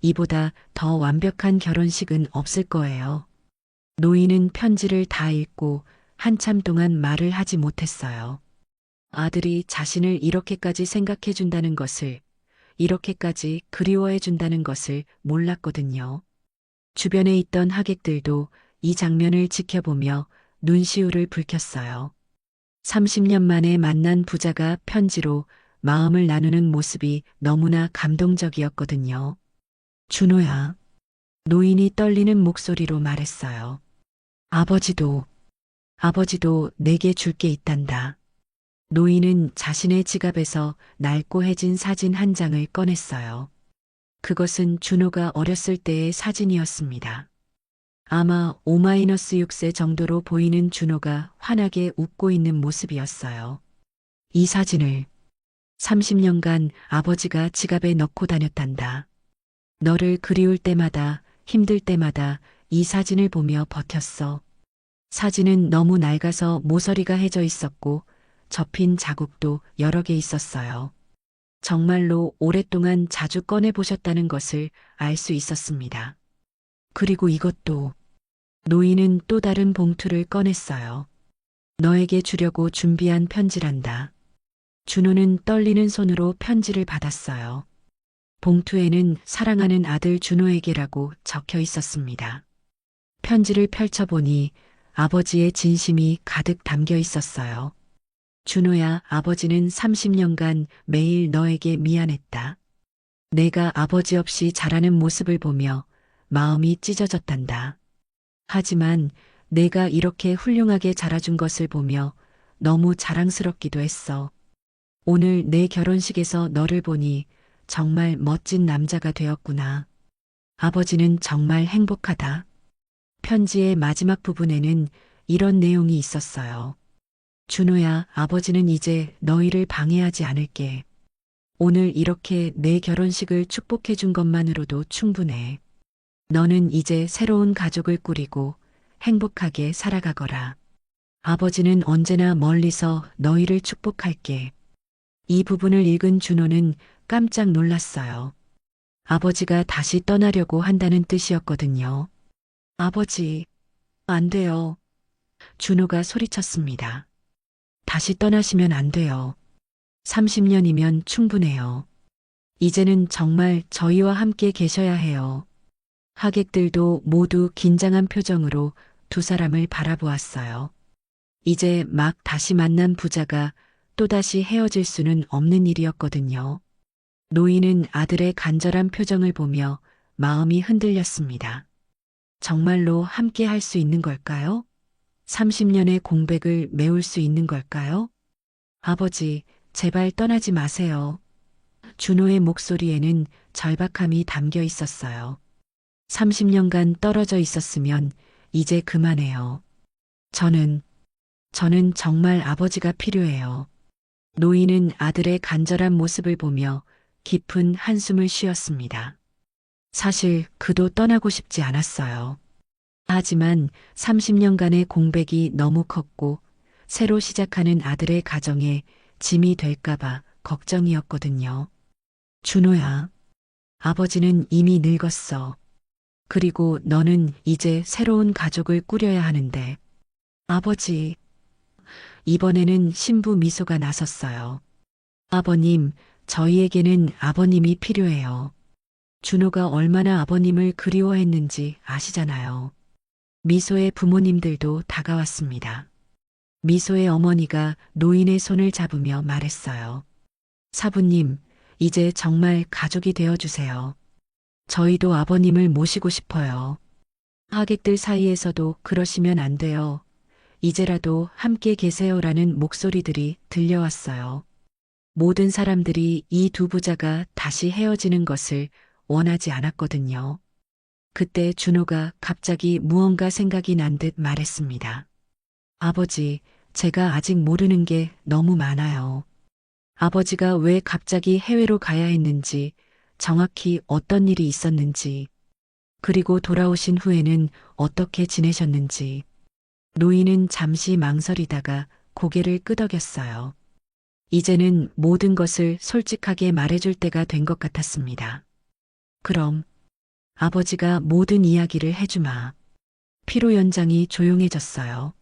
이보다 더 완벽한 결혼식은 없을 거예요. 노인은 편지를 다 읽고 한참 동안 말을 하지 못했어요. 아들이 자신을 이렇게까지 생각해 준다는 것을, 이렇게까지 그리워해 준다는 것을 몰랐거든요. 주변에 있던 하객들도 이 장면을 지켜보며 눈시울을 붉혔어요. 30년 만에 만난 부자가 편지로 마음을 나누는 모습이 너무나 감동적이었거든요. 준호야. 노인이 떨리는 목소리로 말했어요. 아버지도 내게 줄 게 있단다. 노인은 자신의 지갑에서 낡고 해진 사진 한 장을 꺼냈어요. 그것은 준호가 어렸을 때의 사진이었습니다. 아마 5-6세 정도로 보이는 준호가 환하게 웃고 있는 모습이었어요. 이 사진을 30년간 아버지가 지갑에 넣고 다녔단다. 너를 그리울 때마다, 힘들 때마다 이 사진을 보며 버텼어. 사진은 너무 낡아서 모서리가 해져 있었고 접힌 자국도 여러 개 있었어요. 정말로 오랫동안 자주 꺼내 보셨다는 것을 알 수 있었습니다. 그리고 이것도 노인은 또 다른 봉투를 꺼냈어요. 너에게 주려고 준비한 편지란다. 준호는 떨리는 손으로 편지를 받았어요. 봉투에는 사랑하는 아들 준호에게라고 적혀 있었습니다. 편지를 펼쳐보니 아버지의 진심이 가득 담겨 있었어요. 준호야, 아버지는 30년간 매일 너에게 미안했다. 내가 아버지 없이 자라는 모습을 보며 마음이 찢어졌단다. 하지만 내가 이렇게 훌륭하게 자라준 것을 보며 너무 자랑스럽기도 했어. 오늘 내 결혼식에서 너를 보니 정말 멋진 남자가 되었구나. 아버지는 정말 행복하다. 편지의 마지막 부분에는 이런 내용이 있었어요. 준호야, 아버지는 이제 너희를 방해하지 않을게. 오늘 이렇게 내 결혼식을 축복해 준 것만으로도 충분해. 너는 이제 새로운 가족을 꾸리고 행복하게 살아가거라. 아버지는 언제나 멀리서 너희를 축복할게. 이 부분을 읽은 준호는 깜짝 놀랐어요. 아버지가 다시 떠나려고 한다는 뜻이었거든요. 아버지, 안 돼요. 준호가 소리쳤습니다. 다시 떠나시면 안 돼요. 30년이면 충분해요. 이제는 정말 저희와 함께 계셔야 해요. 하객들도 모두 긴장한 표정으로 두 사람을 바라보았어요. 이제 막 다시 만난 부자가 또다시 헤어질 수는 없는 일이었거든요. 노인은 아들의 간절한 표정을 보며 마음이 흔들렸습니다. 정말로 함께 할 수 있는 걸까요? 30년의 공백을 메울 수 있는 걸까요? 아버지, 제발 떠나지 마세요. 준호의 목소리에는 절박함이 담겨 있었어요. 30년간 떨어져 있었으면 이제 그만해요. 저는 정말 아버지가 필요해요. 노인은 아들의 간절한 모습을 보며 깊은 한숨을 쉬었습니다. 사실 그도 떠나고 싶지 않았어요. 하지만 30년간의 공백이 너무 컸고 새로 시작하는 아들의 가정에 짐이 될까봐 걱정이었거든요. 준호야, 아버지는 이미 늙었어. 그리고 너는 이제 새로운 가족을 꾸려야 하는데. 아버지, 이번에는 신부 미소가 나섰어요. 아버님, 저희에게는 아버님이 필요해요. 준호가 얼마나 아버님을 그리워했는지 아시잖아요. 미소의 부모님들도 다가왔습니다. 미소의 어머니가 노인의 손을 잡으며 말했어요. 사부님, 이제 정말 가족이 되어주세요. 저희도 아버님을 모시고 싶어요. 하객들 사이에서도 그러시면 안 돼요. 이제라도 함께 계세요라는 목소리들이 들려왔어요. 모든 사람들이 이 두 부자가 다시 헤어지는 것을 원하지 않았거든요. 그때 준호가 갑자기 무언가 생각이 난 듯 말했습니다. 아버지, 제가 아직 모르는 게 너무 많아요. 아버지가 왜 갑자기 해외로 가야 했는지, 정확히 어떤 일이 있었는지, 그리고 돌아오신 후에는 어떻게 지내셨는지. 노인은 잠시 망설이다가 고개를 끄덕였어요. 이제는 모든 것을 솔직하게 말해줄 때가 된 것 같았습니다. 그럼 아버지가 모든 이야기를 해주마. 피로 연장이 조용해졌어요.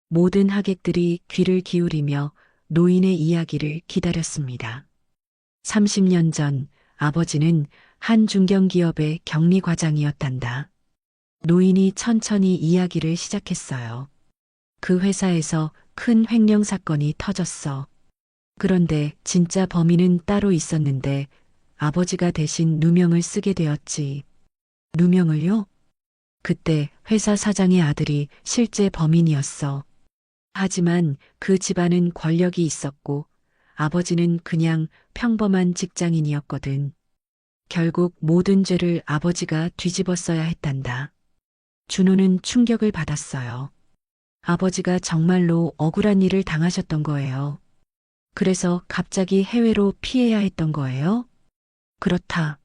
모든 하객들이 귀를 기울이며 노인의 이야기를 기다렸습니다. 30년 전 아버지는 한 중견기업의 격리과장이었단다. 노인이 천천히 이야기를 시작했어요. 그 회사에서 큰 횡령 사건이 터졌어. 그런데 진짜 범인은 따로 있었는데 아버지가 대신 누명을 쓰게 되었지. 누명을요? 그때 회사 사장의 아들이 실제 범인이었어. 하지만 그 집안은 권력이 있었고 아버지는 그냥 평범한 직장인이었거든. 결국 모든 죄를 아버지가 뒤집었어야 했단다. 준호는 충격을 받았어요. 아버지가 정말로 억울한 일을 당하셨던 거예요. 그래서 갑자기 해외로 피해야 했던 거예요? 그렇다.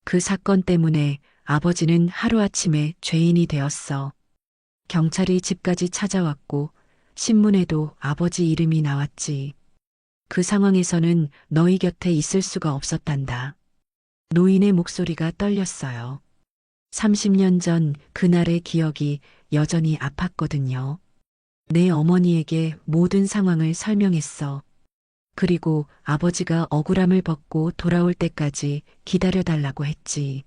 그 사건 때문에 아버지는 하루아침에 죄인이 되었어. 경찰이 집까지 찾아왔고 신문에도 아버지 이름이 나왔지. 그 상황에서는 너희 곁에 있을 수가 없었단다. 노인의 목소리가 떨렸어요. 30년 전 그날의 기억이 여전히 아팠거든요. 내 어머니에게 모든 상황을 설명했어. 그리고 아버지가 억울함을 벗고 돌아올 때까지 기다려달라고 했지.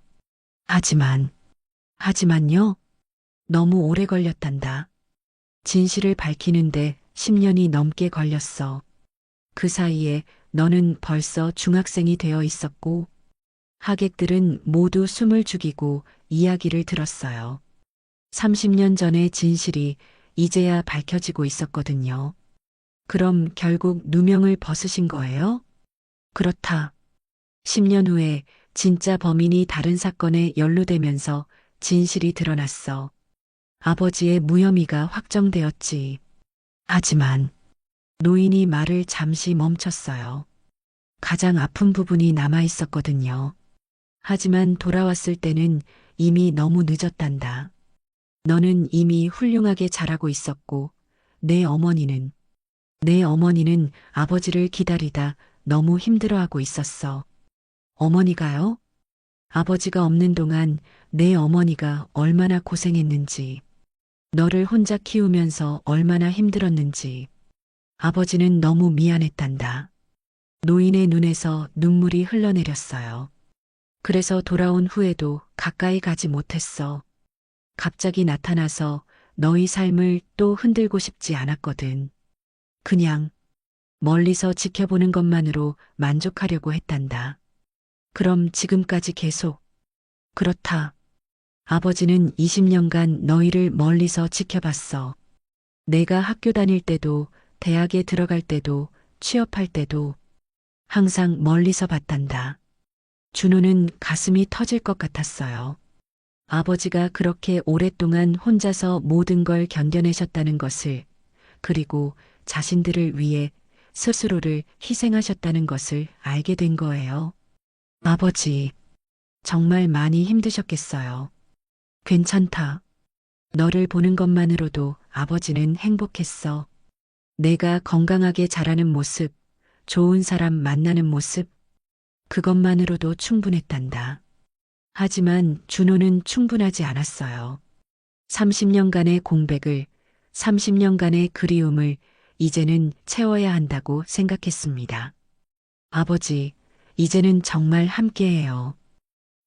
하지만요? 너무 오래 걸렸단다. 진실을 밝히는데 10년이 넘게 걸렸어. 그 사이에 너는 벌써 중학생이 되어 있었고, 하객들은 모두 숨을 죽이고 이야기를 들었어요. 30년 전의 진실이 이제야 밝혀지고 있었거든요. 그럼 결국 누명을 벗으신 거예요? 그렇다. 10년 후에 진짜 범인이 다른 사건에 연루되면서 진실이 드러났어. 아버지의 무혐의가 확정되었지. 하지만 노인이 말을 잠시 멈췄어요. 가장 아픈 부분이 남아 있었거든요. 하지만 돌아왔을 때는 이미 너무 늦었단다. 너는 이미 훌륭하게 자라고 있었고, 내 어머니는 아버지를 기다리다 너무 힘들어하고 있었어. 어머니가요? 아버지가 없는 동안 내 어머니가 얼마나 고생했는지, 너를 혼자 키우면서 얼마나 힘들었는지. 아버지는 너무 미안했단다. 노인의 눈에서 눈물이 흘러내렸어요. 그래서 돌아온 후에도 가까이 가지 못했어. 갑자기 나타나서 너희 삶을 또 흔들고 싶지 않았거든. 그냥 멀리서 지켜보는 것만으로 만족하려고 했단다. 그럼 지금까지 계속. 그렇다. 아버지는 20년간 너희를 멀리서 지켜봤어. 내가 학교 다닐 때도, 대학에 들어갈 때도, 취업할 때도 항상 멀리서 봤단다. 준호는 가슴이 터질 것 같았어요. 아버지가 그렇게 오랫동안 혼자서 모든 걸 견뎌내셨다는 것을, 그리고 자신들을 위해 스스로를 희생하셨다는 것을 알게 된 거예요. 아버지, 정말 많이 힘드셨겠어요. 괜찮다. 너를 보는 것만으로도 아버지는 행복했어. 내가 건강하게 자라는 모습, 좋은 사람 만나는 모습, 그것만으로도 충분했단다. 하지만 준호는 충분하지 않았어요. 30년간의 공백을, 30년간의 그리움을 이제는 채워야 한다고 생각했습니다. 아버지, 이제는 정말 함께해요.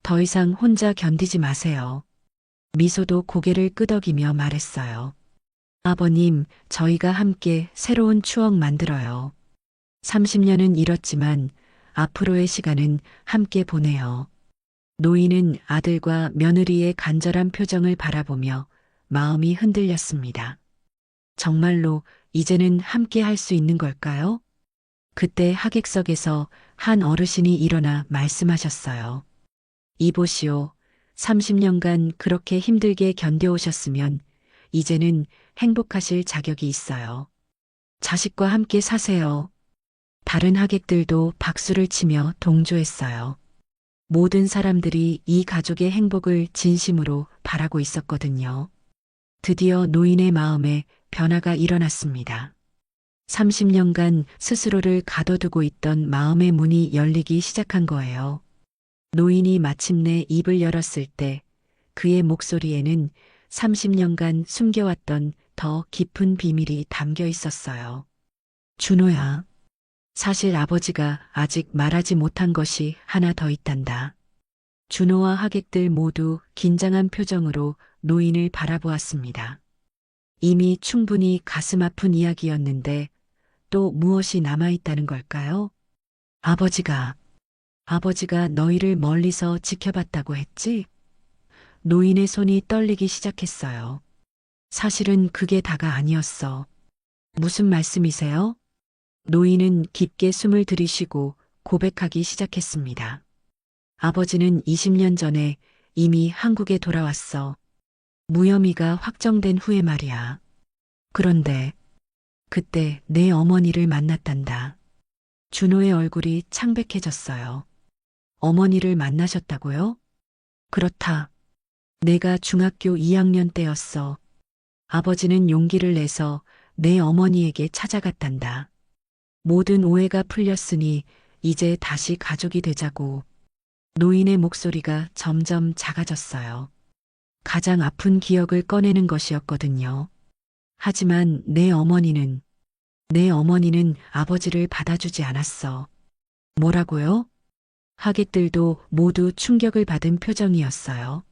더 이상 혼자 견디지 마세요. 미소도 고개를 끄덕이며 말했어요. 아버님, 저희가 함께 새로운 추억 만들어요. 30년은 잃었지만 앞으로의 시간은 함께 보내요. 노인은 아들과 며느리의 간절한 표정을 바라보며 마음이 흔들렸습니다. 정말로 이제는 함께 할 수 있는 걸까요? 그때 하객석에서 한 어르신이 일어나 말씀하셨어요. 이보시오. 30년간 그렇게 힘들게 견뎌오셨으면 이제는 행복하실 자격이 있어요. 자식과 함께 사세요. 다른 하객들도 박수를 치며 동조했어요. 모든 사람들이 이 가족의 행복을 진심으로 바라고 있었거든요. 드디어 노인의 마음에 변화가 일어났습니다. 30년간 스스로를 가둬두고 있던 마음의 문이 열리기 시작한 거예요. 노인이 마침내 입을 열었을 때 그의 목소리에는 30년간 숨겨왔던 더 깊은 비밀이 담겨 있었어요. 준호야, 사실 아버지가 아직 말하지 못한 것이 하나 더 있단다. 준호와 하객들 모두 긴장한 표정으로 노인을 바라보았습니다. 이미 충분히 가슴 아픈 이야기였는데 또 무엇이 남아있다는 걸까요? 아버지가 너희를 멀리서 지켜봤다고 했지? 노인의 손이 떨리기 시작했어요. 사실은 그게 다가 아니었어. 무슨 말씀이세요? 노인은 깊게 숨을 들이쉬고 고백하기 시작했습니다. 아버지는 20년 전에 이미 한국에 돌아왔어. 무혐의가 확정된 후에 말이야. 그런데 그때 내 어머니를 만났단다. 준호의 얼굴이 창백해졌어요. 어머니를 만나셨다고요? 그렇다. 내가 중학교 2학년 때였어. 아버지는 용기를 내서 내 어머니에게 찾아갔단다. 모든 오해가 풀렸으니 이제 다시 가족이 되자고. 노인의 목소리가 점점 작아졌어요. 가장 아픈 기억을 꺼내는 것이었거든요. 하지만 내 어머니는 아버지를 받아주지 않았어. 뭐라고요? 하객들도 모두 충격을 받은 표정이었어요.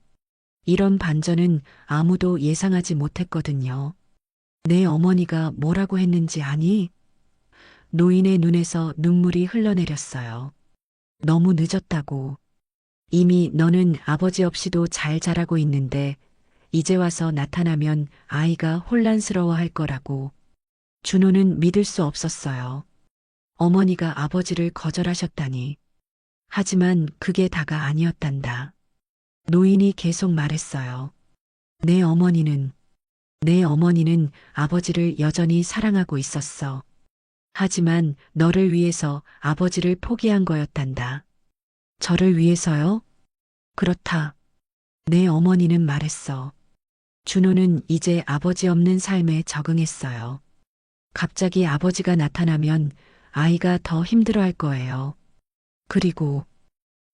이런 반전은 아무도 예상하지 못했거든요. 내 어머니가 뭐라고 했는지 아니? 노인의 눈에서 눈물이 흘러내렸어요. 너무 늦었다고. 이미 너는 아버지 없이도 잘 자라고 있는데 이제 와서 나타나면 아이가 혼란스러워할 거라고. 준호는 믿을 수 없었어요. 어머니가 아버지를 거절하셨다니. 하지만 그게 다가 아니었단다. 노인이 계속 말했어요. 내 어머니는 아버지를 여전히 사랑하고 있었어. 하지만 너를 위해서 아버지를 포기한 거였단다. 저를 위해서요? 그렇다. 내 어머니는 말했어. 준호는 이제 아버지 없는 삶에 적응했어요. 갑자기 아버지가 나타나면 아이가 더 힘들어할 거예요. 그리고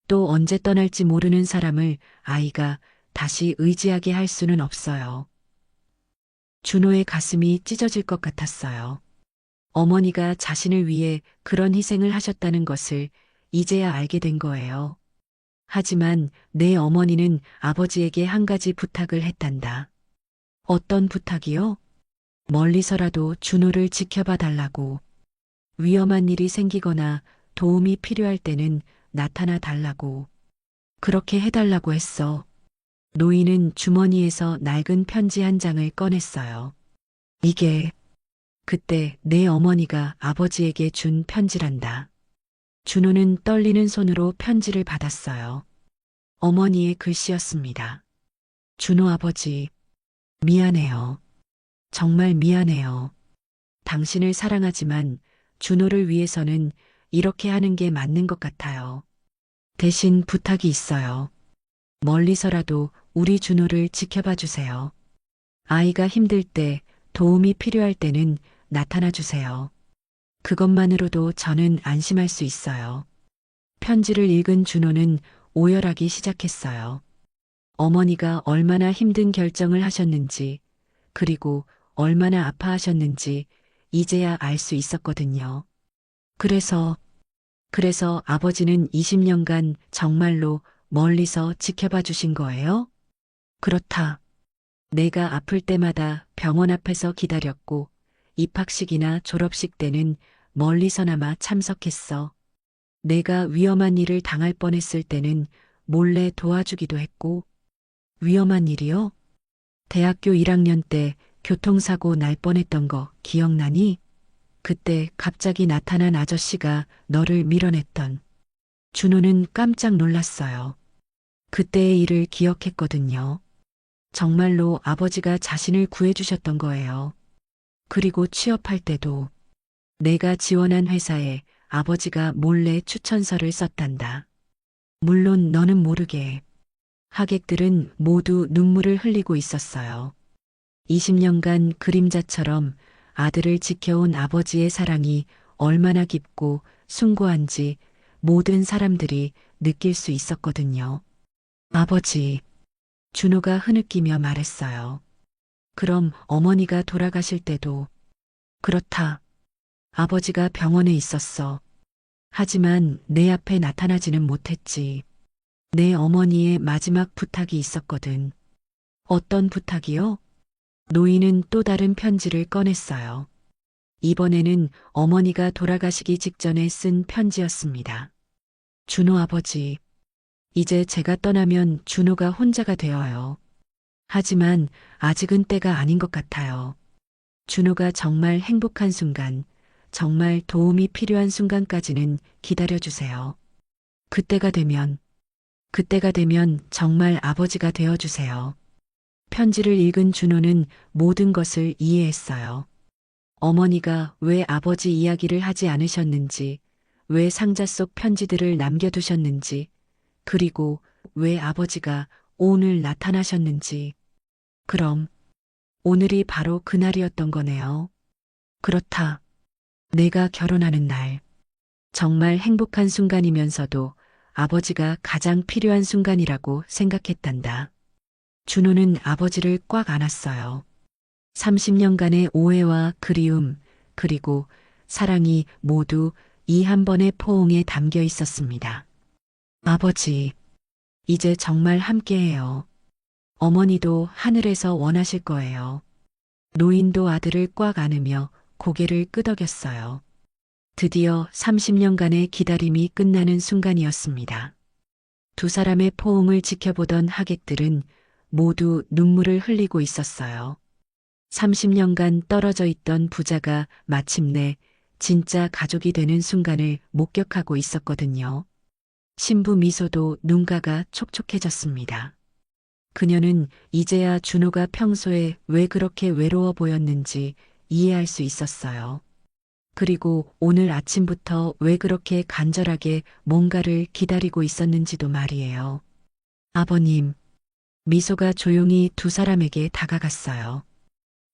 또 언제 떠날지 모르는 사람을 아이가 다시 의지하게 할 수는 없어요. 준호의 가슴이 찢어질 것 같았어요. 어머니가 자신을 위해 그런 희생을 하셨다는 것을 이제야 알게 된 거예요. 하지만 내 어머니는 아버지에게 한 가지 부탁을 했단다. 어떤 부탁이요? 멀리서라도 준호를 지켜봐 달라고. 위험한 일이 생기거나 도움이 필요할 때는 나타나 달라고. 그렇게 해달라고 했어. 노인은 주머니에서 낡은 편지 한 장을 꺼냈어요. 이게 그때 내 어머니가 아버지에게 준 편지란다. 준호는 떨리는 손으로 편지를 받았어요. 어머니의 글씨였습니다. 준호 아버지, 미안해요. 정말 미안해요. 당신을 사랑하지만 준호를 위해서는 이렇게 하는 게 맞는 것 같아요. 대신 부탁이 있어요. 멀리서라도 우리 준호를 지켜봐 주세요. 아이가 힘들 때, 도움이 필요할 때는 나타나 주세요. 그것만으로도 저는 안심할 수 있어요. 편지를 읽은 준호는 오열하기 시작했어요. 어머니가 얼마나 힘든 결정을 하셨는지, 그리고 얼마나 아파하셨는지 이제야 알 수 있었거든요. 그래서 아버지는 20년간 정말로 멀리서 지켜봐 주신 거예요? 그렇다. 내가 아플 때마다 병원 앞에서 기다렸고 입학식이나 졸업식 때는 멀리서나마 참석했어. 내가 위험한 일을 당할 뻔했을 때는 몰래 도와주기도 했고, 위험한 일이요? 대학교 1학년 때 교통사고 날 뻔했던 거 기억나니? 그때 갑자기 나타난 아저씨가 너를 밀어냈던. 준호는 깜짝 놀랐어요. 그때의 일을 기억했거든요. 정말로 아버지가 자신을 구해주셨던 거예요. 그리고 취업할 때도 내가 지원한 회사에 아버지가 몰래 추천서를 썼단다. 물론 너는 모르게. 하객들은 모두 눈물을 흘리고 있었어요. 20년간 그림자처럼 아들을 지켜온 아버지의 사랑이 얼마나 깊고 숭고한지 모든 사람들이 느낄 수 있었거든요. 아버지, 준호가 흐느끼며 말했어요. 그럼 어머니가 돌아가실 때도. 그렇다. 아버지가 병원에 있었어. 하지만 내 앞에 나타나지는 못했지. 내 어머니의 마지막 부탁이 있었거든. 어떤 부탁이요? 노인은 또 다른 편지를 꺼냈어요. 이번에는 어머니가 돌아가시기 직전에 쓴 편지였습니다. 준호 아버지, 이제 제가 떠나면 준호가 혼자가 되어요. 하지만 아직은 때가 아닌 것 같아요. 준호가 정말 행복한 순간, 정말 도움이 필요한 순간까지는 기다려주세요. 그때가 되면 정말 아버지가 되어주세요. 편지를 읽은 준호는 모든 것을 이해했어요. 어머니가 왜 아버지 이야기를 하지 않으셨는지, 왜 상자 속 편지들을 남겨두셨는지, 그리고 왜 아버지가 오늘 나타나셨는지. 그럼 오늘이 바로 그날이었던 거네요. 그렇다. 내가 결혼하는 날. 정말 행복한 순간이면서도 아버지가 가장 필요한 순간이라고 생각했단다. 준호는 아버지를 꽉 안았어요. 30년간의 오해와 그리움, 그리고 사랑이 모두 이 한 번의 포옹에 담겨 있었습니다. 아버지, 이제 정말 함께해요. 어머니도 하늘에서 원하실 거예요. 노인도 아들을 꽉 안으며 고개를 끄덕였어요. 드디어 30년간의 기다림이 끝나는 순간이었습니다. 두 사람의 포옹을 지켜보던 하객들은 모두 눈물을 흘리고 있었어요. 30년간 떨어져 있던 부자가 마침내 진짜 가족이 되는 순간을 목격하고 있었거든요. 신부 미소도 눈가가 촉촉해졌습니다. 그녀는 이제야 준호가 평소에 왜 그렇게 외로워 보였는지 이해할 수 있었어요. 그리고 오늘 아침부터 왜 그렇게 간절하게 뭔가를 기다리고 있었는지도 말이에요. 아버님, 미소가 조용히 두 사람에게 다가갔어요.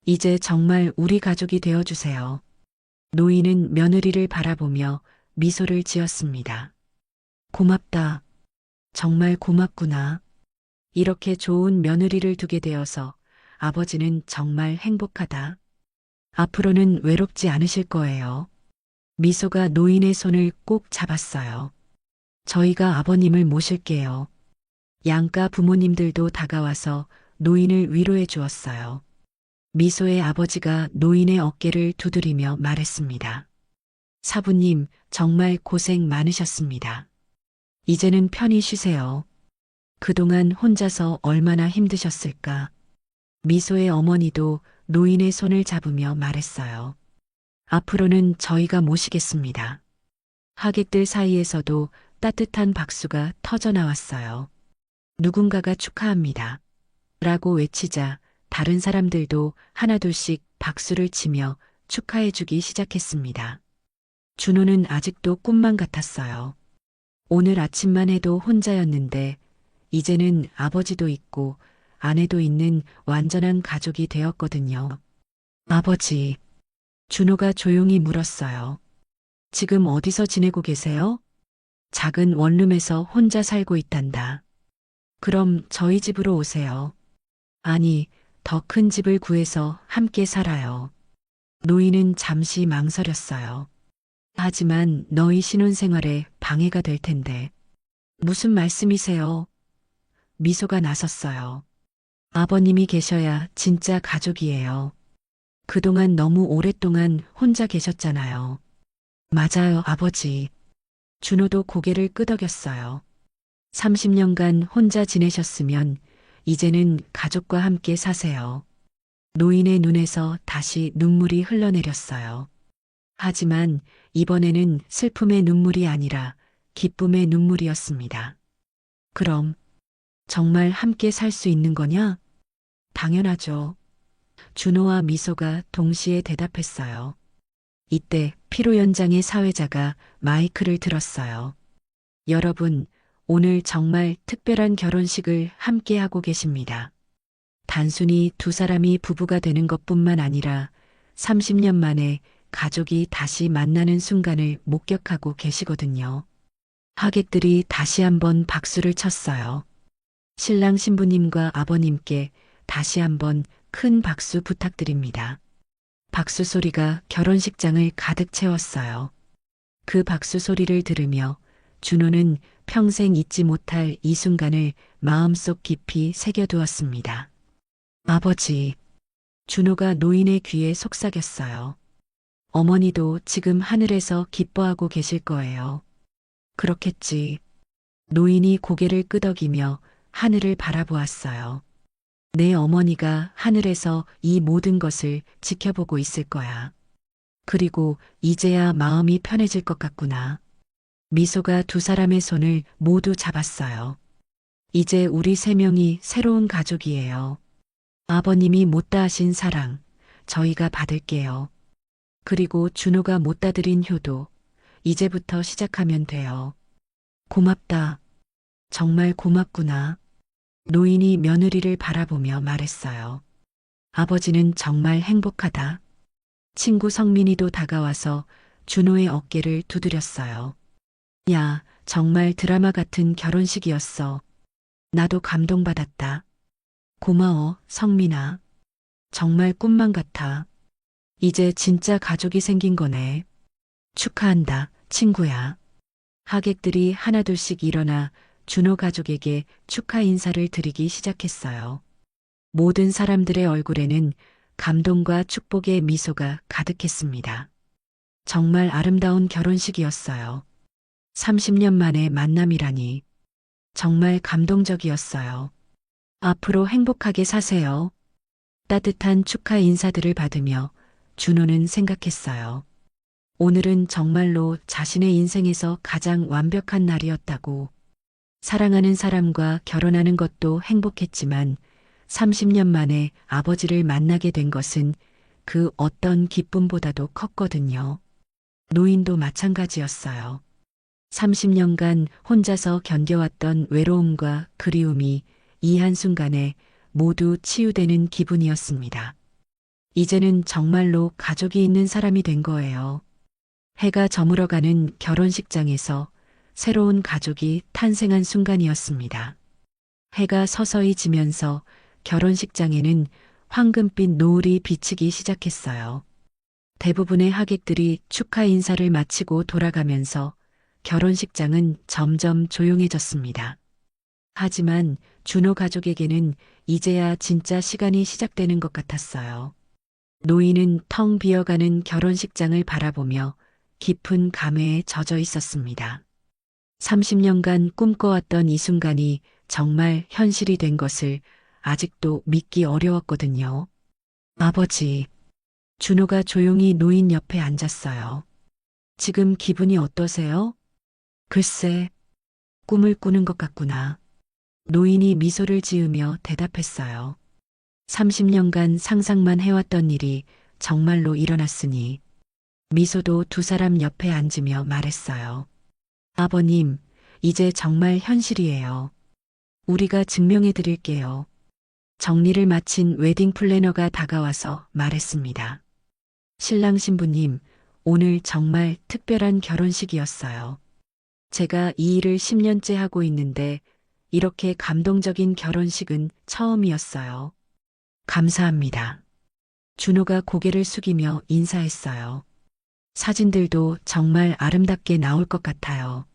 이제 정말 우리 가족이 되어주세요. 노인은 며느리를 바라보며 미소를 지었습니다. 고맙다. 정말 고맙구나. 이렇게 좋은 며느리를 두게 되어서 아버지는 정말 행복하다. 앞으로는 외롭지 않으실 거예요. 미소가 노인의 손을 꼭 잡았어요. 저희가 아버님을 모실게요. 양가 부모님들도 다가와서 노인을 위로해 주었어요. 미소의 아버지가 노인의 어깨를 두드리며 말했습니다. 사부님, 정말 고생 많으셨습니다. 이제는 편히 쉬세요. 그동안 혼자서 얼마나 힘드셨을까. 미소의 어머니도 노인의 손을 잡으며 말했어요. 앞으로는 저희가 모시겠습니다. 하객들 사이에서도 따뜻한 박수가 터져 나왔어요. 누군가가 축하합니다. 라고 외치자 다른 사람들도 하나둘씩 박수를 치며 축하해주기 시작했습니다. 준호는 아직도 꿈만 같았어요. 오늘 아침만 해도 혼자였는데 이제는 아버지도 있고 아내도 있는 완전한 가족이 되었거든요. 아버지, 준호가 조용히 물었어요. 지금 어디서 지내고 계세요? 작은 원룸에서 혼자 살고 있단다. 그럼 저희 집으로 오세요. 아니, 더 큰 집을 구해서 함께 살아요. 노인은 잠시 망설였어요. 하지만 너희 신혼생활에 방해가 될 텐데. 무슨 말씀이세요? 미소가 나섰어요. 아버님이 계셔야 진짜 가족이에요. 그동안 너무 오랫동안 혼자 계셨잖아요. 맞아요, 아버지. 준호도 고개를 끄덕였어요. 30년간 혼자 지내셨으면 이제는 가족과 함께 사세요. 노인의 눈에서 다시 눈물이 흘러내렸어요. 하지만 이번에는 슬픔의 눈물이 아니라 기쁨의 눈물이었습니다. 그럼 정말 함께 살 수 있는 거냐? 당연하죠. 준호와 미소가 동시에 대답했어요. 이때 피로 연장의 사회자가 마이크를 들었어요. 여러분, 오늘 정말 특별한 결혼식을 함께 하고 계십니다. 단순히 두 사람이 부부가 되는 것뿐만 아니라 30년 만에 가족이 다시 만나는 순간을 목격하고 계시거든요. 하객들이 다시 한번 박수를 쳤어요. 신랑 신부님과 아버님께 다시 한번 큰 박수 부탁드립니다. 박수 소리가 결혼식장을 가득 채웠어요. 그 박수 소리를 들으며 준호는 평생 잊지 못할 이 순간을 마음속 깊이 새겨두었습니다. 아버지, 준호가 노인의 귀에 속삭였어요. 어머니도 지금 하늘에서 기뻐하고 계실 거예요. 그렇겠지. 노인이 고개를 끄덕이며 하늘을 바라보았어요. 내 어머니가 하늘에서 이 모든 것을 지켜보고 있을 거야. 그리고 이제야 마음이 편해질 것 같구나. 미소가 두 사람의 손을 모두 잡았어요. 이제 우리 세 명이 새로운 가족이에요. 아버님이 못다 하신 사랑, 저희가 받을게요. 그리고 준호가 못다 드린 효도, 이제부터 시작하면 돼요. 고맙다. 정말 고맙구나. 노인이 며느리를 바라보며 말했어요. 아버지는 정말 행복하다. 친구 성민이도 다가와서 준호의 어깨를 두드렸어요. 야, 정말 드라마 같은 결혼식이었어. 나도 감동받았다. 고마워, 성민아. 정말 꿈만 같아. 이제 진짜 가족이 생긴 거네. 축하한다, 친구야. 하객들이 하나둘씩 일어나 준호 가족에게 축하 인사를 드리기 시작했어요. 모든 사람들의 얼굴에는 감동과 축복의 미소가 가득했습니다. 정말 아름다운 결혼식이었어요. 30년 만의 만남이라니. 정말 감동적이었어요. 앞으로 행복하게 사세요. 따뜻한 축하 인사들을 받으며 준호는 생각했어요. 오늘은 정말로 자신의 인생에서 가장 완벽한 날이었다고. 사랑하는 사람과 결혼하는 것도 행복했지만 30년 만에 아버지를 만나게 된 것은 그 어떤 기쁨보다도 컸거든요. 노인도 마찬가지였어요. 30년간 혼자서 견뎌왔던 외로움과 그리움이 이 한순간에 모두 치유되는 기분이었습니다. 이제는 정말로 가족이 있는 사람이 된 거예요. 해가 저물어가는 결혼식장에서 새로운 가족이 탄생한 순간이었습니다. 해가 서서히 지면서 결혼식장에는 황금빛 노을이 비치기 시작했어요. 대부분의 하객들이 축하 인사를 마치고 돌아가면서 결혼식장은 점점 조용해졌습니다. 하지만 준호 가족에게는 이제야 진짜 시간이 시작되는 것 같았어요. 노인은 텅 비어가는 결혼식장을 바라보며 깊은 감회에 젖어 있었습니다. 30년간 꿈꿔왔던 이 순간이 정말 현실이 된 것을 아직도 믿기 어려웠거든요. 아버지, 준호가 조용히 노인 옆에 앉았어요. 지금 기분이 어떠세요? 글쎄, 꿈을 꾸는 것 같구나. 노인이 미소를 지으며 대답했어요. 30년간 상상만 해왔던 일이 정말로 일어났으니. 미소도 두 사람 옆에 앉으며 말했어요. 아버님, 이제 정말 현실이에요. 우리가 증명해 드릴게요. 정리를 마친 웨딩 플래너가 다가와서 말했습니다. 신랑 신부님, 오늘 정말 특별한 결혼식이었어요. 제가 이 일을 10년째 하고 있는데 이렇게 감동적인 결혼식은 처음이었어요. 감사합니다. 준호가 고개를 숙이며 인사했어요. 사진들도 정말 아름답게 나올 것 같아요.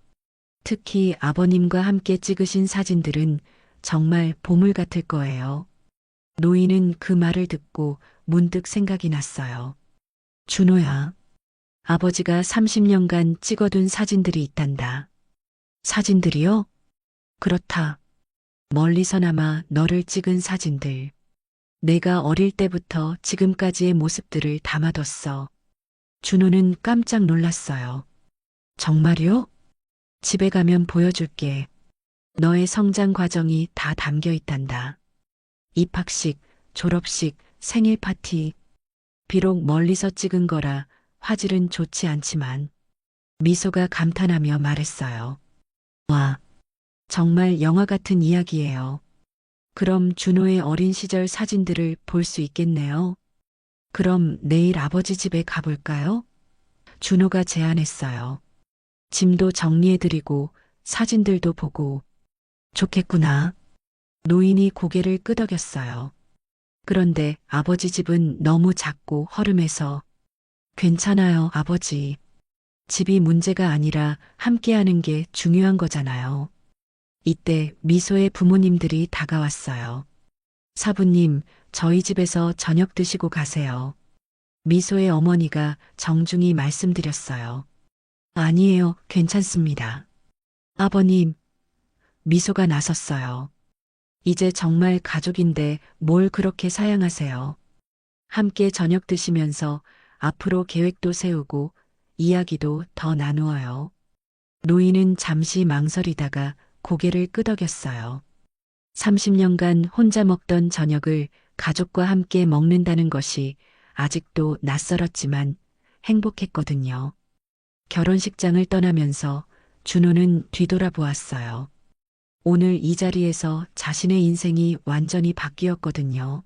특히 아버님과 함께 찍으신 사진들은 정말 보물 같을 거예요. 노인은 그 말을 듣고 문득 생각이 났어요. 준호야, 아버지가 30년간 찍어둔 사진들이 있단다. 사진들이요? 그렇다. 멀리서나마 너를 찍은 사진들. 내가 어릴 때부터 지금까지의 모습들을 담아뒀어. 준호는 깜짝 놀랐어요. 정말요? 집에 가면 보여줄게. 너의 성장 과정이 다 담겨 있단다. 입학식, 졸업식, 생일 파티. 비록 멀리서 찍은 거라 화질은 좋지 않지만 미소가 감탄하며 말했어요. 와, 정말 영화 같은 이야기예요. 그럼 준호의 어린 시절 사진들을 볼 수 있겠네요. 그럼 내일 아버지 집에 가볼까요? 준호가 제안했어요. 짐도 정리해드리고 사진들도 보고. 좋겠구나. 노인이 고개를 끄덕였어요. 그런데 아버지 집은 너무 작고 허름해서. 괜찮아요, 아버지. 집이 문제가 아니라 함께하는 게 중요한 거잖아요. 이때 미소의 부모님들이 다가왔어요. 사부님, 저희 집에서 저녁 드시고 가세요. 미소의 어머니가 정중히 말씀드렸어요. 아니에요, 괜찮습니다. 아버님, 미소가 나섰어요. 이제 정말 가족인데 뭘 그렇게 사양하세요. 함께 저녁 드시면서 앞으로 계획도 세우고 이야기도 더 나누어요. 노인은 잠시 망설이다가 고개를 끄덕였어요. 30년간 혼자 먹던 저녁을 가족과 함께 먹는다는 것이 아직도 낯설었지만 행복했거든요. 결혼식장을 떠나면서 준호는 뒤돌아보았어요. 오늘 이 자리에서 자신의 인생이 완전히 바뀌었거든요.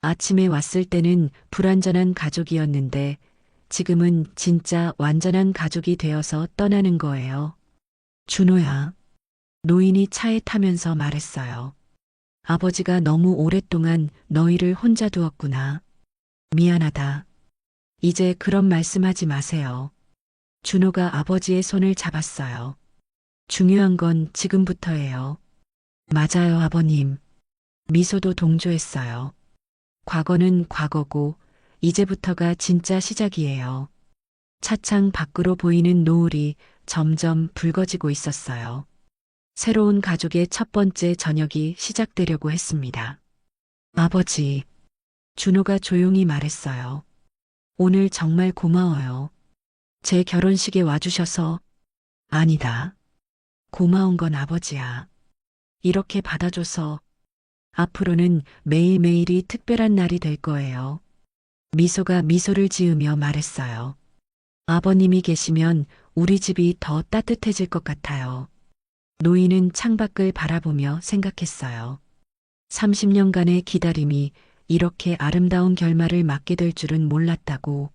아침에 왔을 때는 불완전한 가족이었는데 지금은 진짜 완전한 가족이 되어서 떠나는 거예요. 준호야. 노인이 차에 타면서 말했어요. 아버지가 너무 오랫동안 너희를 혼자 두었구나. 미안하다. 이제 그런 말씀하지 마세요. 준호가 아버지의 손을 잡았어요. 중요한 건 지금부터예요. 맞아요, 아버님. 미소도 동조했어요. 과거는 과거고 이제부터가 진짜 시작이에요. 차창 밖으로 보이는 노을이 점점 붉어지고 있었어요. 새로운 가족의 첫 번째 저녁이 시작되려고 했습니다. 아버지, 준호가 조용히 말했어요. 오늘 정말 고마워요. 제 결혼식에 와주셔서. 아니다. 고마운 건 아버지야. 이렇게 받아줘서. 앞으로는 매일매일이 특별한 날이 될 거예요. 미소가 미소를 지으며 말했어요. 아버님이 계시면 우리 집이 더 따뜻해질 것 같아요. 노인은 창밖을 바라보며 생각했어요. 30년간의 기다림이 이렇게 아름다운 결말을 맞게 될 줄은 몰랐다고.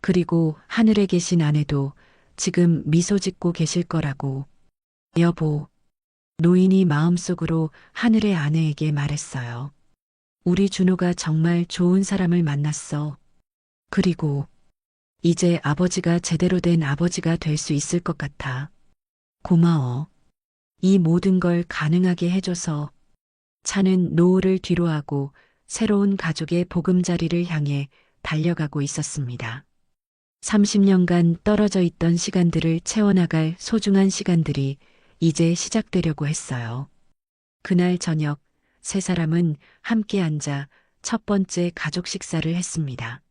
그리고 하늘에 계신 아내도 지금 미소 짓고 계실 거라고. 여보. 노인이 마음속으로 하늘의 아내에게 말했어요. 우리 준호가 정말 좋은 사람을 만났어. 그리고 이제 아버지가 제대로 된 아버지가 될 수 있을 것 같아. 고마워. 이 모든 걸 가능하게 해줘서. 차는 노을을 뒤로하고 새로운 가족의 보금자리를 향해 달려가고 있었습니다. 30년간 떨어져 있던 시간들을 채워나갈 소중한 시간들이 이제 시작되려고 했어요. 그날 저녁 세 사람은 함께 앉아 첫 번째 가족 식사를 했습니다.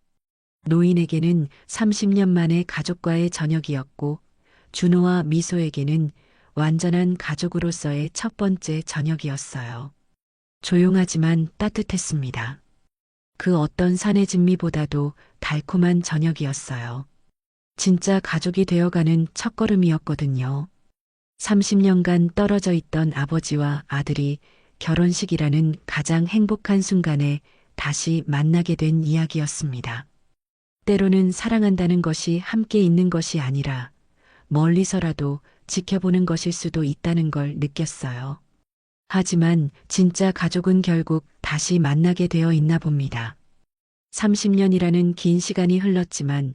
노인에게는 30년 만의 가족과의 저녁이었고 준호와 미소에게는 완전한 가족으로서의 첫 번째 저녁이었어요. 조용하지만 따뜻했습니다. 그 어떤 산의 진미보다도 달콤한 저녁이었어요. 진짜 가족이 되어가는 첫걸음이었거든요. 30년간 떨어져 있던 아버지와 아들이 결혼식이라는 가장 행복한 순간에 다시 만나게 된 이야기였습니다. 때로는 사랑한다는 것이 함께 있는 것이 아니라 멀리서라도 지켜보는 것일 수도 있다는 걸 느꼈어요. 하지만 진짜 가족은 결국 다시 만나게 되어 있나 봅니다. 30년이라는 긴 시간이 흘렀지만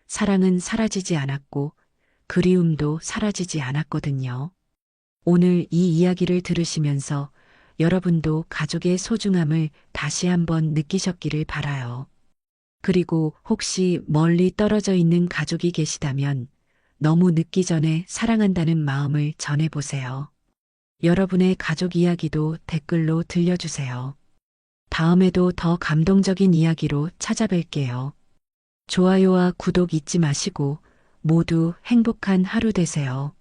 사랑은 사라지지 않았고 그리움도 사라지지 않았거든요. 오늘 이 이야기를 들으시면서 여러분도 가족의 소중함을 다시 한번 느끼셨기를 바라요. 그리고 혹시 멀리 떨어져 있는 가족이 계시다면 너무 늦기 전에 사랑한다는 마음을 전해보세요. 여러분의 가족 이야기도 댓글로 들려주세요. 다음에도 더 감동적인 이야기로 찾아뵐게요. 좋아요와 구독 잊지 마시고 모두 행복한 하루 되세요.